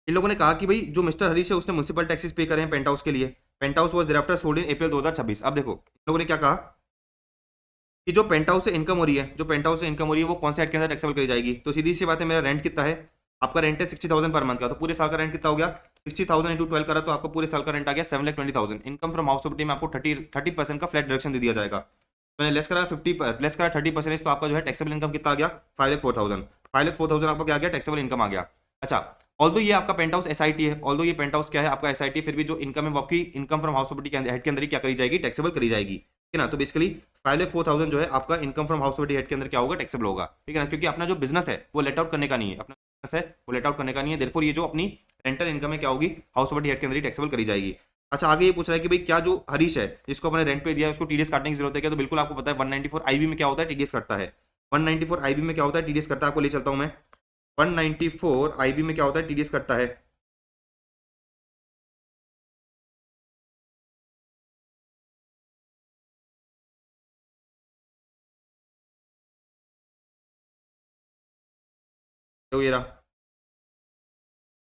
इन लोगों ने कहा कि भाई जो मिस्टर हरीश है उसने म्युनिसिपल टैक्सेस पे करे हैं पेंट हाउस के लिए, penthouse was thereafter sold in April 2026। अब देखो इन लोगों ने क्या कहा, कि जो पेंट हाउस से इनकम हो रही है, जो पेंट हाउस से इनकम हो रही है वो कौन से हेड के अंदर टैक्सेबल करी जाएगी। तो सीधी सी बात है, मेरा रेंट कितना है, आपका रेंट है 60,000 पर मंथ का, तो पूरे साल का रेंट कितना हो गया 60,000 इंटू 12 करा तो आपको पूरे साल का रेंट आ गया 7,20,000। इनकम फ्रॉम हाउस प्रॉपर्टी में आपको 30% का फ्लैट डिडक्शन दे दिया जाएगा। मैंने लेस करा 30%, तो आपका जो है टैक्सेबल इनकम कितना आ गया 5,04,000। 5,04,000 आपका क्या आ गया टैक्सेबल इनकम आ गया। अच्छा, ऑल्दो ये आपका पेंट हाउस एसआईटी है, ऑल्दो ये पेंट हाउस क्या है आपका एसआईटी, फिर भी जो इनकम है वो आपकी इनकम फ्रॉम हाउस प्रॉपर्टी के हेड के अंदर ही क्या करी जाएगी टैक्सेबल करी जाएगी, ठीक है ना। तो बेसिकली 5,04,000 जो है आपका income from house property head के अंदर क्या होगा टैक्सेबल होगा, ठीक है ना, क्योंकि अपना जो बिजनेस है वो लेट आउट करने का नहीं है, अपना बिजनेस है वो लेट आउट करने का नहीं है, देयरफॉर ये जो अपनी रेंटल इनकम है क्या होगी हाउस प्रॉपर्टी हेड के अंदर ही टैक्सेबल करी जाएगी। अच्छा, आगे ये पूछ रहा है कि भाई क्या जो हरीश है जिसको अपने रेंट पे दिया है उसको टीडीएस काटने की जरूरत है क्या। तो बिल्कुल आपको पता है 194 आईबी में क्या होता है टीडीएस कटता है। 194 आईबी में क्या होता है टीडीएस कटता है, आपको ले चलता हूं मैं। 194 आईबी में क्या होता है टीडीएस कटता है। तो ये रहा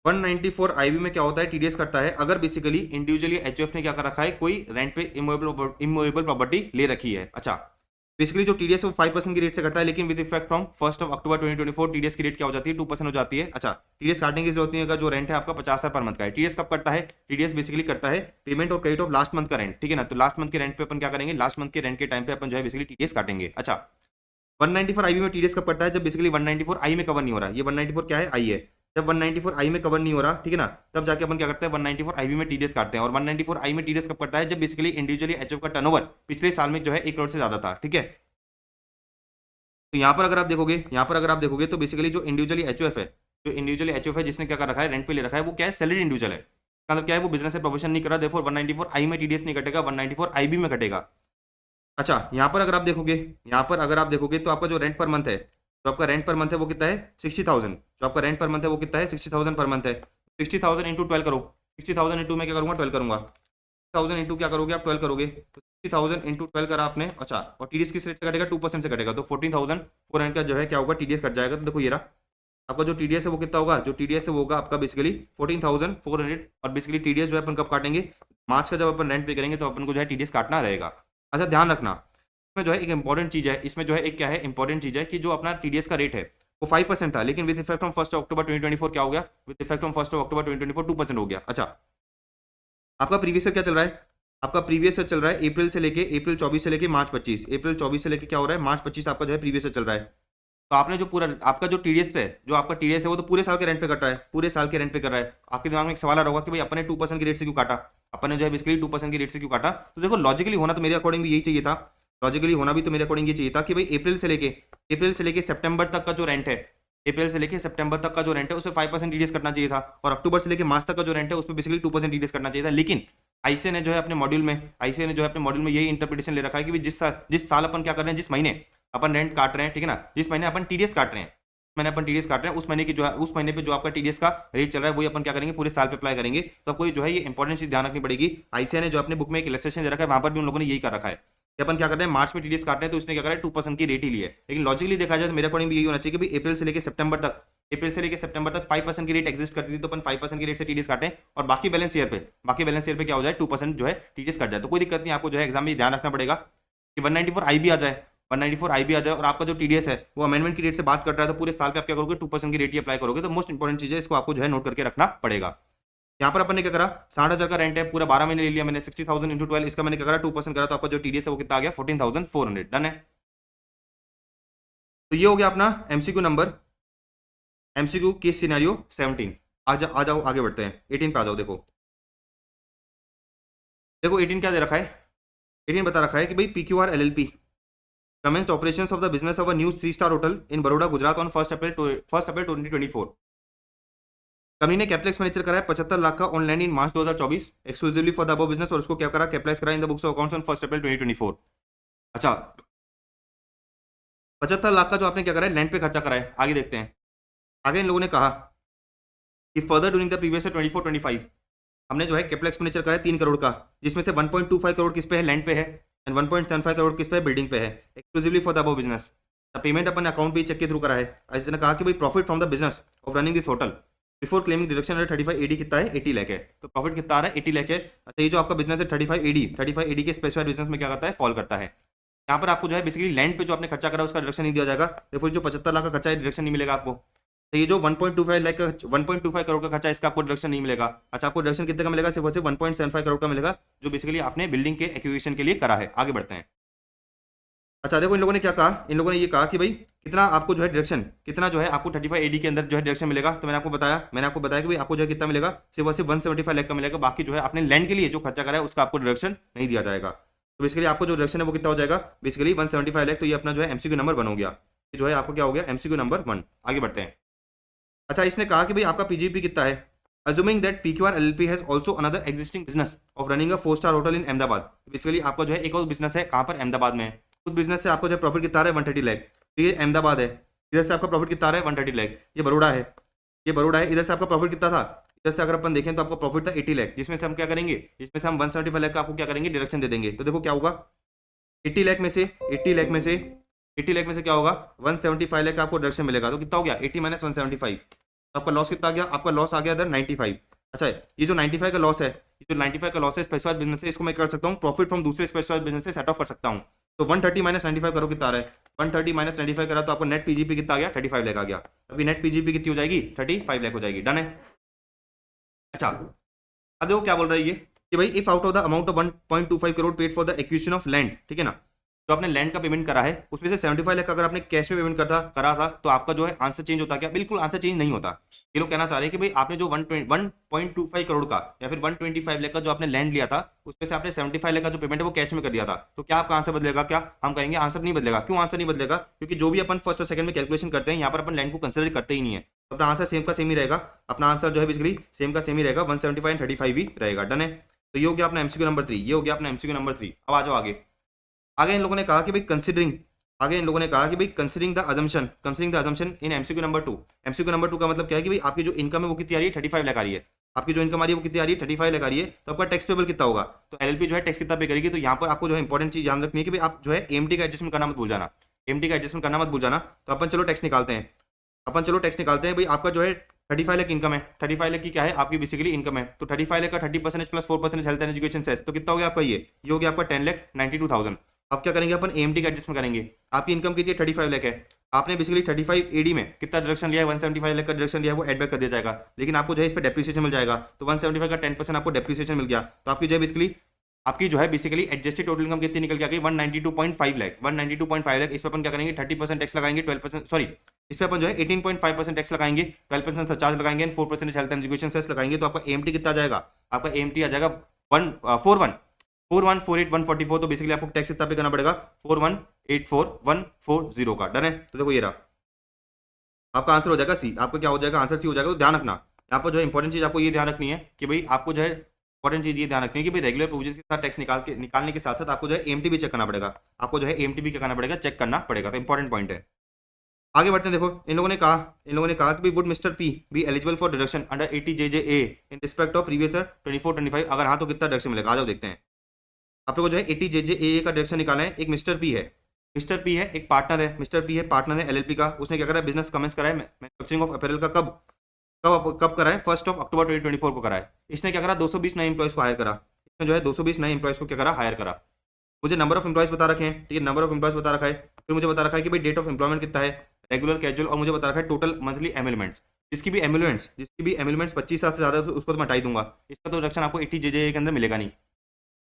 194 आईबी में क्या होता है टीडीएस कटता है अगर बेसिकली इंडिविजुअली एचओएफ ने क्या कर रखा है कोई रेंट पे इमूवेबल प्रॉपर्टी ले रखी है। अच्छा, बेसिकली जो टीडीएस है वो 5% की रेट से कटता है, लेकिन with effect from 1 October 2024 TDS की रेट क्या हो जाती है 2% हो जाती है। अच्छा, टीडीएस काटने की जरूरत नहीं है, जो रेंट है आपका 50,000 पर मंथ का है। टीडीएस कब कटता है, टीडीएस बेसिकली करता है पेमेंट और क्रेडिट ऑफ लास्ट मंथ का रेंट, ठीक है ना। तो लास्ट मंथ के रेंट पे अपन क्या करेंगे, लास्ट मंथ के रेंट के टाइम पे अपन जो है बेसिकली टीडीएस काटेंगे। अच्छा, 194 आईबी में टीडीएस कब कटता है, जब बेसिकली 194 आई में कवर नहीं हो रहा, ये 194 क्या है आई है, जब 194 आई में कवर नहीं हो रहा, ठीक है ना, तब जाके अपन क्या करते हैं 194 आईबी में टीडीएस काटते हैं। और 194 आई में टीडीएस कब करता है, जब बेसिकली इंडिविजुअली एचओएफ का टर्नओवर पिछले साल में जो है 1 करोड़ से ज्यादा था, ठीक है। तो यहाँ पर अगर आप देखोगे, यहाँ पर अगर आप देखोगे तो बेसिकली जो इंडिविजुअली एचओएफ है, जो इंडिविजुअली एचओएफ है जिसने क्या कर रखा है रेंट पे ले रखा है, वो क्या है सैलरी इंडिविजुअल है, मतलब क्या है वो बिजनेस से प्रोफेशन नहीं कर रहा, देयरफॉर 194 आई में टीडीएस नहीं कटेगा, 194 आईबी में कटेगा। अच्छा, यहाँ पर अगर आप देखोगे, यहाँ पर अगर आप देखोगे तो आपका जो रेंट पर मंथ है, जो आपका रेंट पर मंथ है वो कितना है 60,000, जो आपका रेंट पर मंथ है वो कितना है 60,000 पर मंथ है। 60,000 इंटू 12 करो, 60,000 इंटू मैं क्या करूँगा 12 करूँगा, 1000 इंटू क्या करोगे आप 12 करोगे, तो 60,000 इंटू 12 करा आपने। अच्छा, और टीडीएस किस रेट से कटेगा 2% से कटेगा, तो 14,400 का जो है क्या होगा टीडीएस कट जाएगा। तो देखो ये रहा आपका जो टीडीएस है वो कितना होगा, जो टीडीएस है वो होगा आपका बेसिकली 14,400। और बेसिकली टीडीएस जो है अपन कब काटेंगे, मार्च का जब अपन रेंट पे करेंगे तो अपन को जो है टीडीएस काटना रहेगा। अच्छा, ध्यान रखना इसमें जो है एक इंपॉर्टेंट चीज है, इसमें जो है एक क्या है इंपॉर्टेंट चीज है कि जो अपना टीडीएस का रेट है वो 5% था, लेकिन विद इफेक्ट फ्रॉम 1 अक्टूबर 2024 क्या हो गया, विद इफेक्ट फ्रॉम 1 अक्टूबर 2024 2% हो गया। अच्छा, आपका प्रीवियस ईयर क्या चल रहा है, आपका प्रीवियस ईयर चल रहा है अप्रैल 24 से लेके मार्च 25, अप्रैल 24 से लेके क्या हो रहा है मार्च 25 आपका जो है प्रीवियस ईयर चल रहा है। तो आपने जो पूरा आपका जो टीडीएस है, जो आपका टीडीएस है वो तो पूरे साल के रेंट पे कट रहा है, पूरे साल के रेंट पे कर रहा है। आपके दिमाग में एक सवाल आ रहा होगा कि भाई अपने 2% की रेट से क्यों काटा, अपने जो है बेसिकली 2% की रेट से क्यों काटा। तो देखो लॉजिकली होना तो मेरे अकॉर्डिंग भी यही चाहिए था, लॉजिकली होना भी तो मेरे अकॉर्डिंग ये चाहिए था कि भाई अप्रैल से लेके सितंबर तक का जो रेंट है, अप्रैल से लेके सितंबर तक का जो रेंट है उसमें 5% टीडीएस कटना चाहिए था, और अक्टूबर से लेके मार्च तक का जो रेंट है उसमें बेसिकली 2% टीडीएस कटना चाहिए था। लेकिन आईसीए ने जो है अपने मॉड्यूल में, आईसीए ने जो है अपने मॉड्यूल में यही इंटरप्रिटेशन ले रखा है कि जिस साल अपन क्या कर रहे हैं, जिस महीने अपन रेंट काट रहे हैं, ठीक है ना, जिस महीने अपन टीडीएस काट रहे हैं, मैंने अपन टीडीएस काट रहे हैं उस महीने की जो है उस महीने पे जो आपका टीडीएस का रेट चल रहा है वही अपन क्या करेंगे पूरे साल पे अप्लाई करेंगे। तो आपको जो है ये इंपॉर्टेंट चीज ध्यान रखनी पड़ेगी। आईसीआई ने जो अपने बुक में एक इलस्ट्रेशन दे रखा है वहां पर भी उन लोगों ने यही कर रखा है कि अपन क्या कर रहे हैं मार्च में टीडीएस काट रहे हैं तो इसने क्या करा है 2% की रेट ही ली है। लेकिन लॉजिकली देखा जाए तो मेरे अकॉर्डिंग भी यही होना चाहिए कि अप्रैल से लेकर सितंबर तक, अप्रैल से लेकर सितंबर तक 5% की रेट एग्जिस्ट करती थी, तो अपन 5% की रेट से टीडीएस काटें और बाकी बैलेंस ईयर पे क्या हो जाए 2% जो है टीडीएस कट जाए। तो कोई दिक्कत नहीं, आपको जो है एग्जाम में ध्यान रखना पड़ेगा कि 194 आई भी आ जाए, 194 आई भी आ जाए और आपका जो टीडीएस है वो अमेंडमेंट की रेट से बात कर रहा है तो पूरे साल पे आप क्या करोगे 2% की रेट ही अप्लाई करोगे। तो मोस्ट इंपॉर्टेंट चीज है, इसको आपको जो है नोट करके रखना पड़ेगा। यहाँ पर अपन ने क्या करा 60,000 का रेंट है, पूरा 12 महीने ले लिया मैंने, 60,000 इंटू 12 इसका मैंने क्या करा 2% करा, तो आपका जो टीडीएस है वो कितना आ गया 14,400। डन है। तो ये हो गया अपना MCQ number, MCQ case scenario 17। आ जाओ आगे बढ़ते हैं, 18 पे आ जाओ। देखो देखो 18 क्या दे रखा है, 18 बता रखा है कि भाई PQR LLP commenced operations of the business of a new 3-star hotel in Baroda, Gujarat on 1 April 2024। Company ने कैपिटल एक्सपेंडिचर करा है 75 लाख का online in March 2024 exclusively for the above business, और उसको क्या करा कैपिटलाइज करा इन the books of accounts on 1 अप्रैल 2024। अच्छा, 75 लाख का जो आपने क्या करा है लैंड पे खर्चा करा है। आगे देखते हैं, आगे इन लोगों ने कहा कि फर्दर ड्यूरिंग द प्रीवियस 24-25 हमने जो है कैपिटल एक्सपेंडिचर करा है 3 करोड़ का, जिसमें से 1.25 करोड़ किस पे है लैंड पे है एंड 1.75 करोड़ किस पे है बिल्डिंग पे है, exclusively for the above business. Payment अपन अकाउंट पे चेक के थ्रू करा है। ऐसे ने कहा कि भाई profit from the business of running this hotel before claiming deduction under 35 AD कितना है 80 लाख है, तो प्रॉफिट कितना आ रहा है 80 लाख है। अच्छा, ये जो आपका बिजनेस है 35 एडी के स्पेसिफाइड बिजनेस में क्या करता है फॉल करता है। यहाँ पर आपको जो है बेसिकली लैंड पे जो आपने खर्चा करा उसका डिडक्शन नहीं दिया जाएगा, देखो जो 75 लाख का खर्चा है डिडक्शन नहीं मिलेगा आपको। तो ये जो 1.25 लाख का 1.25 करोड़ का खर्चा है इसका आपको डिडक्शन नहीं मिलेगा। अच्छा, आपको डिडक्शन कितने का मिलेगा? सिर्फ और सिर्फ 1.75 करोड़ का मिलेगा, जो बेसिकली आपने बिल्डिंग के एक्विजिशन के लिए करा है। आगे बढ़ते हैं। अच्छा देखो, इन लोगों ने क्या कहा, इन लोगों ने ये कहा कि भाई कितना आपको जो है डिडक्शन, कितना जो है आपको 35 AD के अंदर जो है डिडक्शन मिलेगा। तो मैंने आपको बताया कि भाई आपको जो है कितना मिलेगा, सिर्फ और सिर्फ 175 लाख का मिलेगा। बाकी जो है आपने लैंड के लिए जो खर्चा करा है उसका आपको डिडक्शन नहीं दिया जाएगा। तो बेसिकली आपको जो डिडक्शन है वो कितना हो जाएगा, बेसिकली 175 लाख। तो ये अपना जो है MCQ नंबर 1 हो गया, जो है आपको क्या हो गया, MCQ नंबर 1। आगे बढ़ते हैं। अच्छा, इसने कहा कि भाई आपका PGP कितना है। Assuming that PQR LLP has also another existing business of running a 4-star hotel in Ahmedabad. Basically आपका जो है एक और बिजनेस है, कहाँ पर? अहमदाबाद में। उस बिजनेस से आपको जो है प्रॉफिट कितना आ रहा है, 130 लाख। तो ये अहमदाबाद है, इधर से आपका प्रॉफिट कितना आ रहा है, 130 लाख। ये बड़ोड़ा है, ये बड़ोड़ा है। इधर से आपका प्रॉफिट कितना था, इधर से अगर अपन देखें तो आपका प्रॉफिट था 80 लाख, जिसमें से हम क्या करेंगे, जिसमें से हम 175 लाख का आपको क्या करेंगे, डिडक्शन दे देंगे। तो देखो क्या होगा, 80 लाख में से 80 लाख में से 80 लाख में से क्या होगा, 175 लाख का आपको डिडक्शन मिलेगा। तो कितना हो गया, 80 माइनस 175। तो आपका लॉस कितना आ गया, आपका लॉस आ गया इधर 95। अच्छा, ये जो 95 का लॉस है, ये जो 95 का लॉस है स्पेसिफाइड बिजनेस से, इसको मैं कर सकता हूँ प्रॉफिट फ्रॉम दूसरे स्पेसिफाइड बिजनेस से सेट ऑफ कर सकता हूँ। तो 130 माइनस 95 करो कितना आ रहा है, 130 माइनस 95 करा तो आपको नेट PGP कितना आ गया, 35 लाख आ गया। अभी नेट PGP कितनी हो जाएगी, 35 लाख हो जाएगी। डन है। अच्छा, अब देखो क्या बोल रहा है ये कि भाई if out of the amount of 1.25 crore paid for the acquisition of land, ठीक है ना, जो आपने लैंड का पेमेंट करा है उसमें से 75 लाख अगर आपने कैश में पेमेंट करा था तो आपका जो है आंसर चेंज होता क्या, बिल्कुल आंसर चेंज नहीं होता। ये लोग कहना चाह रहे हैं कि भाई आपने जो 1.25 करोड़ का या फिर 125 लाख का जो आपने लैंड लिया था उसमें से आपने 75 लाख का जो पेमेंट है वो कैश में कर दिया था, तो क्या आपका आंसर बदलेगा? क्या हम कहेंगे आंसर नहीं बदलेगा। क्यों आंसर नहीं बदलेगा? क्योंकि जो भी अपन फर्स्ट और सेकंड में कैलकुलेशन करते हैं यहाँ पर अपन लैंड को कंसिडर करते ही नहीं है, तो अपना आंसर सेम का सेम ही रहेगा। अपना आंसर जो है बेसिकली सेम का सेम ही रहेगा, 175 एंड 35 ही रहेगा। डन है। तो ये हो गया अपना MCQ नंबर 3, ये हो गया अपना MCQ नंबर 3। अब आ जाओ आगे। आगे इन लोगों ने कहा कि भाई कंसीडरिंग, आगे इन लोगों ने कहा कि भाई considering the assumption in MCQ number 2। MCQ number 2 का मतलब क्या है कि भाई आपकी जो इनकम है वो कितनी आ रही है, 35 लाख आ रही है। आपकी जो इनकम आ रही है वो कितनी आ रही है, 35 लाख आ रही है। तो आपका टैक्स पेबल कितना होगा, तो LLP जो है टैक्स कितना पे करेगी। तो यहाँ पर आपको जो है इंपॉर्टेंट चीज ध्यान रखनी है कि भाई आप जो है AMT का एडजस्टमेंट करना मत भूल जाना, AMT का एडजस्टमेंट करना मत भूल जाना। तो अपन चलो टैक्स निकालते हैं, अपन चलो टैक्स निकालते हैं। भाई आपका जो है 35 लाख इनकम है, 35 लाख की क्या है आपकी बेसिकली इनकम है। तो 35 लाख का 30% plus 4% health and education cess, तो कितना हो गया आपका, ये हो गया आपका 10,92,000। अब क्या करेंगे अपन, AMT का एडजस्टमेंट करेंगे। आपकी इनकम कितनी है, 35 लाख है। आपने बेसिकली 35 AD में कितना डिडक्शन लिया है, 175 लाख का डिडक्शन लिया है, वो एड बैक कर दिया जाएगा। लेकिन आपको जो है इस पर डेप्रिसिएशन मिल जाएगा, तो 175 का 10% आपको डेप्रिसिएशन मिल गया। तो आपकी जो है बेसिकली एडजस्टेड टोटल इनकम कितनी निकल के आ गई, 192.5 लाख, 192.5 लाख। इस पर अपन क्या करेंगे, 30% टैक्स लगाएंगे, 12% सॉरी इस पर अपन जो है 18.5% टैक्स लगाएंगे, 12% सरचार्ज लगाएंगे, 4% हेल्थ एंड एजुकेशन सेस लगाएंगे। तो आपका AMT कितना आ जाएगा, आपका AMT आ जाएगा 4148,144। तो बेसिकली आपको टैक्स कितना पे करना पड़ेगा, 4184,140 का। डन है। तो देखो ये रहा आपका आंसर हो जाएगा C। आपका क्या हो जाएगा, आंसर C हो जाएगा। तो ध्यान रखना यहाँ पर जो है इंपॉर्टेंट चीज आपको ये ध्यान रखनी है कि भाई आपको जो है इंपॉर्टेंट चीज ये ध्यान रखनी है कि भाई रेगुलर प्रोविजन के साथ टैक्स निकालने के साथ साथ आपको जो है AMT भी चेक करना पड़ेगा, आपको जो है AMT भी क्या करना पड़ेगा, चेक करना पड़ेगा। तो इंपॉर्टेंट पॉइंट है। आगे बढ़ते हैं। देखो इन लोगों ने कहा कि would mister P be eligible for deduction under 80JJA in respect of previous year 24-25। अगर हाँ तो कितना डिडक्शन मिलेगा, आ जाओ देखते हैं। आप लोग को जो है 80JJA का डिडक्शन निकालना है। एक मिस्टर P है, एक पार्टनर है, मिस्टर P है पार्टनर है LLP का। उसने क्या करा है, बिजनेस कमेंस करा है मैन्युफैक्चरिंग ऑफ अपैरल का। कब करा है, 1 अक्टूबर 2024 को करा है। इसने क्या करा, 220 नए एम्प्लॉयज को हायर करा। इसने जो है 220 नए एम्प्लॉयज को क्या करा, हायर करा। मुझे नंबर ऑफ एम्प्लॉयज बता रखे हैं, ठीक है, नंबर ऑफ एम्प्लॉयज बता रखा है। फिर मुझे बता रखा है कि भाई डेट ऑफ एम्प्लॉयमेंट कितना है, रेगुलर कैजुअल, और मुझे बता रखा है टोटल मंथली एमिलमेंट्स। जिसकी भी एमिलमेंट्स 25 साल से ज़्यादा तो उसको तो मैं हटा ही दूंगा। इसका तो रिडक्शन आपको 80JJA के अंदर मिलेगा नहीं।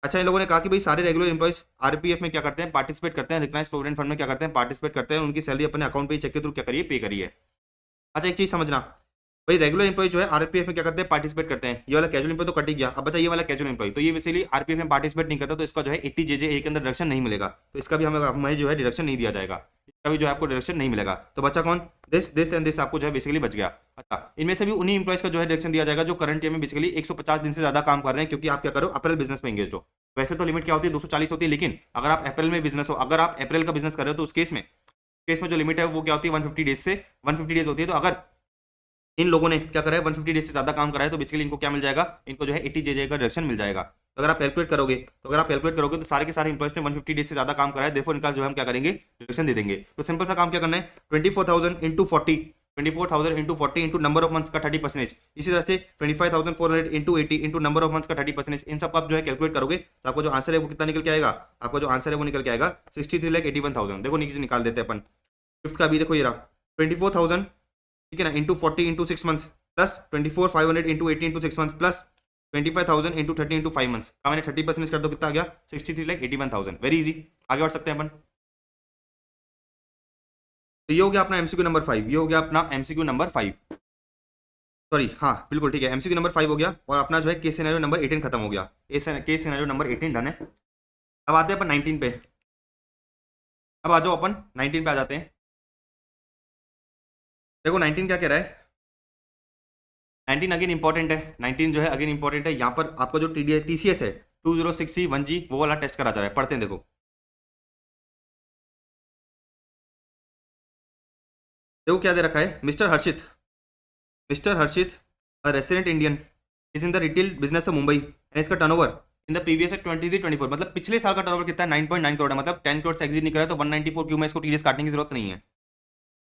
अच्छा, इन लोगों ने कहा कि भाई सारे रेगुलर एम्प्लॉयज RPF में क्या करते हैं, पार्टिसिपेट करते हैं, रिकग्नाइज प्रोविडेंट फंड में क्या करते हैं, पार्टिसिपेट करते हैं। उनकी सैलरी अपने अकाउंट पे चेक के थ्रू क्या करिए, पे करिए। अच्छा, एक चीज समझना, भाई रेगुलर एम्प्लॉय जो है RPF में क्या करते हैं, पार्टिसिपेट करते हैं। ये वाला कैजुअल एम्प्लॉय तो कट ही गया। अब बचा ये वाला कैजुअल एम्प्लॉय, तो ये बेसिकली RPF में पार्टिसिपेट नहीं करता, तो इसका जो है 80JJA के अंदर डिडक्शन नहीं मिलेगा। तो इसका भी हमें जो है डिडक्शन नहीं दिया जाएगा, इसका भी जो है आपको डिडक्शन नहीं मिलेगा। तो बचा कौन, दिस एंड दिस आपको जो है बेसिकली बच गया। अच्छा, इनमें से भी उन्हीं एम्प्लॉयज का जो है डिडक्शन दिया जाएगा जो करंट ईयर में बेसिकली 150 दिन से ज्यादा काम कर रहे हैं, क्योंकि आप क्या करो, अप्रैल बिजनेस में एंगेज हो। वैसे तो लिमिट क्या होती है, 240 होती है, लेकिन अगर आप अप्रैल में बिजनेस हो, अगर आप अप्रैल का बिजनेस कर रहे हो तो उस केस में जो लिमिट है वो क्या होती है, 150 डेज से 150 डेज होती है। तो अगर इन लोगों ने क्या करा है, 150 डेज से ज्यादा काम करा है, तो बेसिकली इनको क्या मिल जाएगा, इनको जो है 80JJA का डिडक्शन मिल जाएगा। तो अगर आप कैलकुलेट करोगे तो सारे के सारे इंप्लॉयज ने 150 डेज से ज्यादा काम करा है, देयरफॉर इनका जो है हम क्या करेंगे, डिडक्शन दे देंगे। तो सिंपल सा काम क्या करना है, 24,000 into 40 24,000 into 40 into number of months का 30%, इसी तरह से 25,400 into 80 into number of months का 30%, इन सब आप जो है कैलकुलेट करोगे तो आपको जो आंसर है वो कितना निकल के आएगा, आपका जो आंसर है वो निकल के आएगा 63,81,000। देखो नीचे निकाल देते हैं अपन। फिफ्थ का भी देखो ये रहा 24,000, ठीक है ना, into 40 into 6 months plus 24,500 into 80 into 6 months plus 25,000 into 30 into 5 months का मैंने 30% कर दो, कितना आ गया 63,81,000। वेरी इजी, आगे बढ़ सकते हैं अपन। तो ये हो गया अपना एमसीक्यू नंबर 5, ये हो गया अपना एमसीक्यू नंबर 5, सॉरी हाँ बिल्कुल ठीक है, एमसीक्यू नंबर 5 हो गया और अपना जो है केस सिनेरियो नंबर 18 खत्म हो गया। केस सिनेरियो नंबर 18 डन है। अब आते हैं अपन 19 पे। अब आ जाओ अपन 19 पे आ जाते हैं। देखो 19 क्या कह रहा है, 19 अगेन इंपॉर्टेंट है, 19 जो है अगेन इंपॉर्टेंट है। यहाँ पर आपका जो टीसीएस है 2060 वो वाला टेस्ट करा जा रहा है, पढ़ते हैं देखो। देखो क्या दे रखा है, mister Harshit a resident Indian is in the retail business of Mumbai and इसका टर्नओवर इन द प्रीवियस 23-24, मतलब पिछले साल का टर्नओवर कितना है 9.9 करोड़ है, मतलब 10 करोड़ से एग्जिट नहीं करा तो 194 क्यों में इसको टीडीएस काटने की जरूरत नहीं है।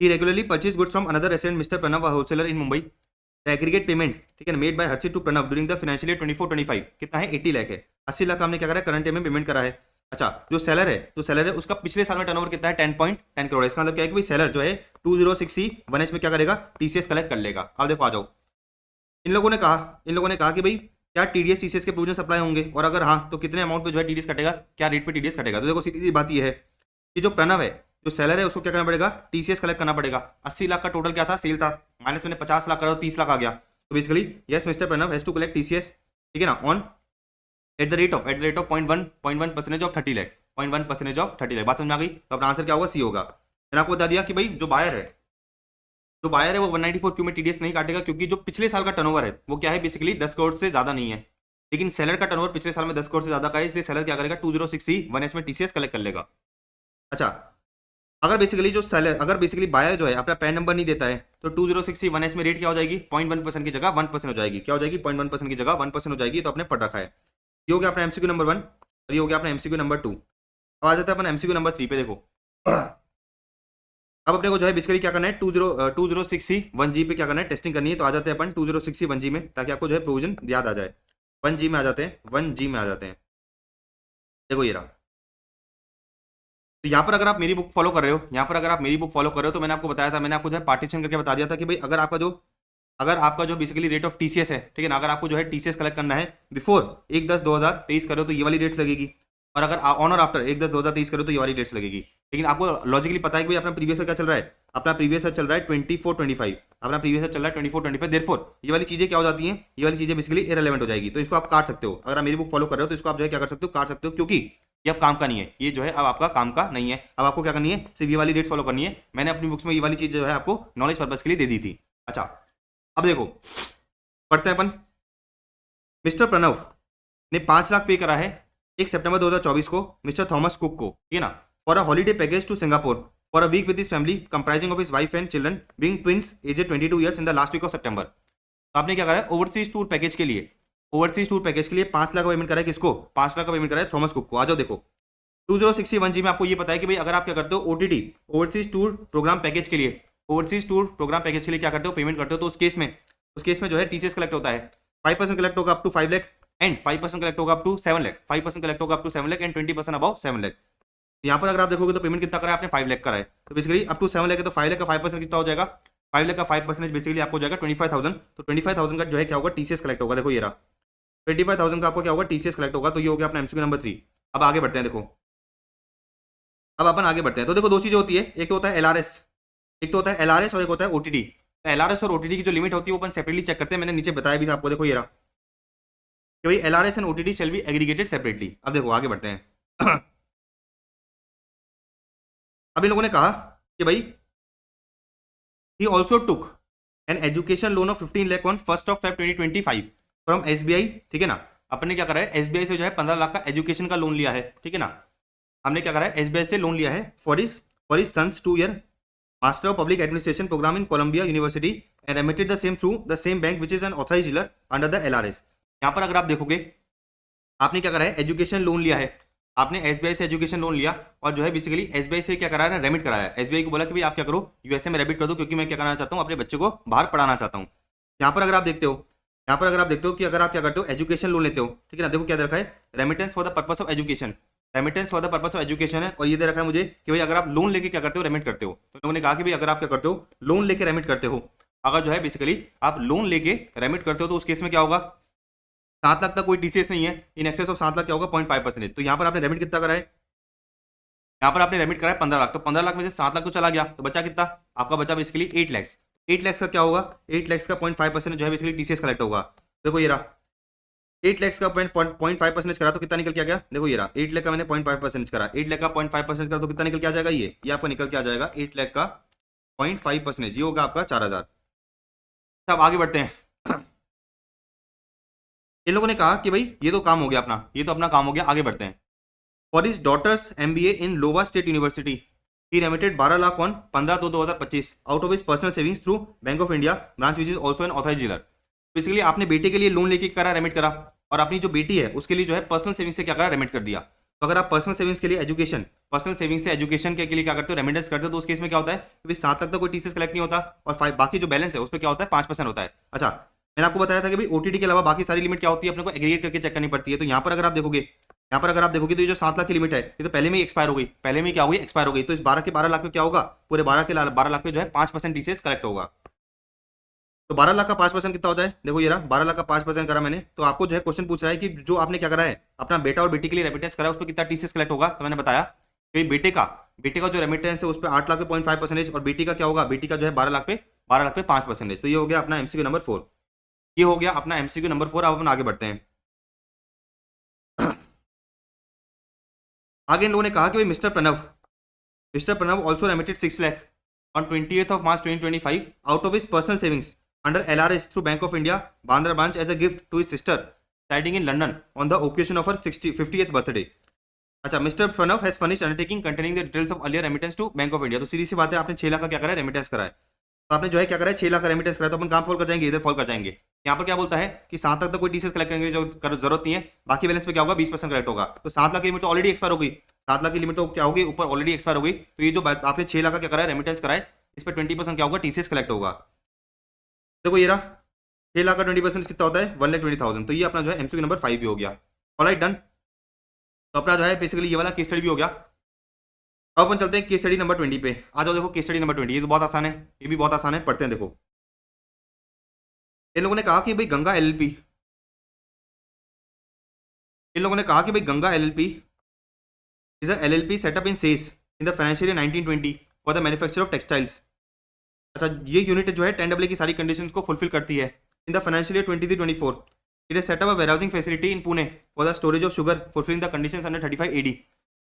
He regularly purchase goods from another resident mister Pranav wholesaler in Mumbai, the aggregate payment ठीक है made by Harshit to Pranav during the financial year 24-25 कितना है 80 लाख है, 80 लाख हमने क्या करा है करंट ईयर में पेमेंट करा है। अच्छा जो सेलर है उसका पिछले साल में टर्नओवर कितना है 10.10 करोड़ है, इसका मतलब क्या है कि भाई सेलर जो है 2060 में क्या करेगा टीसीएस कलेक्ट कर लेगा। अब देखो आ जाओ, इन लोगों ने कहा कि भाई क्या टीडीएस टीसीएस के प्रोविजन सप्लाई होंगे और अगर हाँ तो कितने अमाउंट पे जो है टीडीएस कटेगा, क्या रेट पे टीडीएस कटेगा। तो देखो सीधी सी बात ये है कि जो प्रणव है जो सेलर है उसको क्या करना पड़ेगा टीसीएस कलेक्ट करना पड़ेगा। 80 लाख का टोटल क्या था सेल था, माइनस मैंने 50 लाख करा तो 30 लाख आ गया। तो basically yes mister Pranav has to collect TCS ठीक है ना on at the rate of 0.1% of 30 lakh 0.1% of 30 lakh. बात समझ में आ गई। तो अपना आंसर क्या होगा सी होगा। मैंने आपको बता दिया कि भाई जो बायर है वो 194 क्यू में टीडीएस नहीं काटेगा क्योंकि जो पिछले साल का टर्नओवर है वो क्या है बेसिकली 10 करोड़ से ज्यादा नहीं है, लेकिन सेलर का टर्नओवर पिछले साल में 10 करोड़ से ज्यादा का है, इसलिए सेलर क्या करेगा 2060 में टीसीएस कलेक्ट कर लेगा। अच्छा अगर बेसिकली बायर जो है अपना पैन नंबर नहीं देता है तो 2060 में रेट क्या हो जाएगी 0.1% की जगह 1% हो जाएगी। क्या हो जाएगी 0.1% की जगह 1% हो जाएगी। तो आपने पढ़ रखा है। ये हो गया अपना एमसीक्यू नंबर 1 और ये हो गया अपना एमसीक्यू नंबर 2। अब आ जाता है अपन एमसीक्यू नंबर 3 पे। देखो अब अपने को जो है बेसिकली क्या करना है 2060 पे क्या करना है टेस्टिंग करनी है। तो आ जाते हैं अपन 2060 में ताकि आपको जो है प्रोविजन याद आ जाए। 1G में आ जाते हैं। देखो ये रहा। तो यहाँ पर अगर आप मेरी बुक फॉलो कर रहे हो तो मैंने आपको बताया था, मैंने आपको जो है पार्टीशन करके बता दिया था कि भाई अगर आपका जो बेसिकली रेट ऑफ टीसीएस है ठीक है ना, अगर आपको जो है टीसीएस कलेक्ट करना है बिफोर 1/10/2023 करो तो ये वाली डेट्स लगेगी, और अगर ऑन और आफ्टर 1/10/2023 करो तो ये वाली डेट्स लगेगी। लेकिन आपको लॉजिकली पता है कि भाई अपना प्रीवियस क्या चल रहा है, अपना प्रीवियस चल रहा है 24-25, अपना प्रीवियस चल रहा है 24-25। देयरफॉर ये वाली चीजें क्या हो जाती हैं, ये वाली चीजें बेसिकली इररिलेवेंट हो जाएगी। तो इसको आप काट सकते हो। अगर आप मेरी बुक फॉलो कर रहे हो तो इसको आप जो है क्या कर सकते हो काट सकते हो, क्योंकि ये अब काम का नहीं है, ये जो है अब आपका काम का नहीं है। अब आपको क्या करनी है सिर्फ ये वाली डेट्स फॉलो करनी है। मैंने अपनी बुक्स में ये वाली चीज जो है आपको नॉलेज पर्पज के लिए दे दी थी। अच्छा अब देखो पढ़ते हैं अपन। मिस्टर प्रणव ने 5 लाख पे करा है 1 सितंबर 2024 को मिस्टर थॉमस कुक को, ठीक है ना, for a holiday package to Singapore for a week with his family comprising of his wife and children being twins aged 22 years in the last week of September. तो आपने क्या करा है overseas tour package के लिए 5 लाख का payment करा है किसको, 5 लाख का पेमेंट करा है थॉमस कुक को। आ जाओ देखो 2060 में आपको ये पता है कि भाई अगर आप क्या करते हो OTT overseas tour programme package के लिए क्या करते हो पेमेंट करते हो, तो उस केस में जो है टीसीएस कलेक्ट होता है 5% कलेक्ट होगा up to 5 lakh and 5% collect होगा अप टू 7 लाख, 5% कलेक्ट होगा up to 7 lakh and 20% above 7 lakh. यहाँ पर अगर आप देखोगे तो पेमेंट कितना करा है आपने 5 लाख करा है। तो बेसिकली अप टू 7 लाख है तो 5 लाख का 5% कितना हो जाएगा, 5 लाख का 5% बेसिकली आपको हो जाएगा 25,000। तो 25,000 का जो है क्या होगा टीसीएस कलेक्ट होगा। देखो ये रहा 25,000 का आपको क्या होगा टीसीएस कलेक्ट होगा। तो ये हो गया अपना एमसीक्यू नंबर 3। अब आगे बढ़ते हैं। देखो अब अपन आगे बढ़ते हैं। तो देखो दो चीजें होती है, एक तो होता है एलआरएस और एक होता है ओटीटी। एलआरएस और ओटीटी की जो लिमिट होती है वो अपन सेपरेटली चेक करते हैं। मैंने नीचे बताया भी था आपको। देखो ये रहा कि भाई LRS and OTT shall be aggregated separately. अब देखो आगे बढ़ते हैं। अब इन लोगों ने कहा कि भाई he also took an education loan of 15 lakh on 1 February 2025 from SBI. ठीक है ना, अपने क्या करा है एसबीआई से जो है 15 लाख का एजुकेशन का लोन लिया है। ठीक है ना, हमने क्या करा है एसबीआई से लोन लिया है for his sons 2 year master of public administration programme in Columbia University and remitted the same through the same bank which is an authorised dealer under the LRS. यहाँ पर अगर आप देखोगे आपने क्या करा है एजुकेशन लोन लिया है, आपने एसबीआई से एजुकेशन लोन लिया और जो है बेसिकली एसबीआई से क्या कराया, रेमिट कराया। एसबीआई को बोला कि भाई आप क्या करो, यूएसए में रेमिट कर दो, क्योंकि मैं क्या करना चाहता हूँ, अपने बच्चे को बाहर पढ़ाना चाहता हूँ। यहाँ पर अगर आप देखते हो, यहाँ पर अगर आप देखते हो कि अगर आप क्या करते हो, एजुकेशन लोन लेते हो, ठीक है ना, देखो क्या दे रखा है, remittance for the purpose of education. Remittance for the purpose of education है, और ये दे रखा है मुझे कि भाई अगर आप लोन लेके क्या करते हो, रेमिट करते हो। तो लोगों ने कहा कि भाई अगर आप क्या करते हो, लोन लेके रेमिट करते हो, अगर जो है बेसिकली आप लोन लेके रेमिट करते हो, तो उस केस में क्या होगा, 7 लाख तक कोई टीसीएस नहीं है, इन एक्सेस ऑफ 7 लाख क्या होगा, 0.5%। तो यहाँ पर आपने रेमिट कितना कराए, यहाँ पर आपने रेमिट कराया 15 लाख, तो 15 लाख में से 7 लाख तो चला गया, तो बचा कितना, आपका बचा बेसिकली 8 लैक्स। 8 लैक्स का क्या होगा, 8 लैक्स का 0.5% जो है बेसिकली टीसीएस कलेक्ट होगा। देखो ये रहा 8 लैक्स का 0.5% करा तो कितना निकल के आ गया, देखो ये रहा 8 लाख का मैंने 0.5% करा, 8 लाख का 0.5% करा तो कितना निकल के आ जाएगा, ये आपका निकल के आ जाएगा 8 लाख का 0.5%, ये होगा आपका 4,000। अब आगे बढ़ते हैं। इन लोगों ने कहा कि भाई ये तो काम हो गया अपना, ये तो अपना काम हो गया, आगे बढ़ते हैं। For his daughters MBA in Iowa state university he remitted 12 lakh on 15/2/2025 out of his personal savings through Bank of India branch which is also an authorised dealer. Basically आपने बेटे के लिए लोन लेके करा, रेमिट करा, और अपनी जो बेटी है उसके लिए जो है पर्सनल सेविंग्स से क्या करा, रेमिट कर दिया। तो अगर आप पर्सनल सेविंग्स के लिए एजुकेशन, पर्सनल सेविंग्स से एजुकेशन के लिए क्या करते हो, रेमिटेंस करते हो, तो उस केस में क्या होता है कि 7 लाख तक कोई टीसीएस कलेक्ट नहीं होता, और बाकी जो बैलेंस है उस पर क्या होता है, 5% होता है। अच्छा, मैंने आपको बताया था कि भाई ओटीटी के अलावा बाकी सारी लिमिट क्या होती है, अपने को एग्रीगेट करके चेक करनी पड़ती है। तो यहाँ पर अगर आप देखोगे, यहाँ पर अगर आप देखोगे तो ये जो 7 लाख की लिमिट है, ये तो पहले में ही एक्सपायर हो गई, पहले में क्या हो गई, एक्सपायर हो गई। तो इस 12 के 12 लाख में क्या होगा, पूरे 12 के 12 लाख में जो है 5% टीसीएस कलेक्ट होगा। तो 12 लाख का 5% कितना होता है, देखो ये रहा 12 लाख का 5% करा मैंने। तो आपको जो है क्वेश्चन पूछ रहा है कि जो आपने क्या करा है, अपना बेटा और बेटी के लिए रेमिटेंस करा है, उस पर कितना टीसीएस कलेक्ट होगा। तो मैंने बताया कि बेटे का जो रेमिटेंस है उस पर 8 लाख पे 0.5%, और बेटी का क्या होगा, बेटी का जो है 12 लाख पे 5%। तो ये हो गया अपना एमसीक्यू नंबर 4, ये हो गया अपना एमसीक्यू नंबर 4। अब अपन आगे बढ़ते हैं। आगे इन लोगों ने कहा कि भाई mister Pranav also remitted 6 lakh on 20th of March 2025 out of his personal savings under LRS through Bank of India Bandra branch as a gift to his sister residing in London on the occasion of her 50th birthday। अच्छा, mister Pranav has furnished undertaking containing the details of earlier remittance to bank of India. तो सीधी सी बात है, आपने 6 लाख का क्या करा है, रेमिटेंस करा है। तो आपने जो है क्या करा है, 6 लाख का रेमिटेंस करा है, तो अपन काम फॉल कर जाएंगे, इधर फॉल कर जाएंगे। यहाँ पर क्या बोलता है कि 7 लाख तक कोई टीसीएस कलेक्ट करने की जरूरत नहीं है, बाकी बैलेंस पे क्या होगा, 20% कलेक्ट होगा। तो 7 लाख की लिमिट तो ऑलरेडी एक्सपायर हो गई, 7 लाख की लिमिट तो क्या होगी, ऊपर ऑलरेडी एक्सपायर हो गई। तो ये जो आपने 6 लाख का क्या करा है, रेमिटेंस करा है, इस पर 20% क्या होगा, टीसीएस कलेक्ट होगा। देखो ये रहा 6 लाख का 20% कितना होता है, 1,20,000। तो ये अपना जो है एमसीक्यू नंबर 5 भी हो गया। Alright, done. तो अपना जो है बेसिकली ये वाला केस स्टडी भी हो गया। अब अपन चलते हैं केस स्टडी नंबर 20 पे। आ जाओ, देखो केस स्टडी नंबर 20, ये तो बहुत आसान है, ये भी बहुत आसान है, पढ़ते हैं। देखो इन लोगों ने कहा कि भाई गंगा एलएलपी, इन लोगों ने कहा कि भाई Ganga LLP is a LLP setup in SEZ in the financial year 1920 for the manufacture of textiles. अच्छा, ये यूनिट जो है 10AA की सारी कंडीशंस को फुलफिल करती है। इन the financial year 23-24 it is setup a warehousing facility in Pune for the storage of sugar fulfilling the conditions under 35 AD।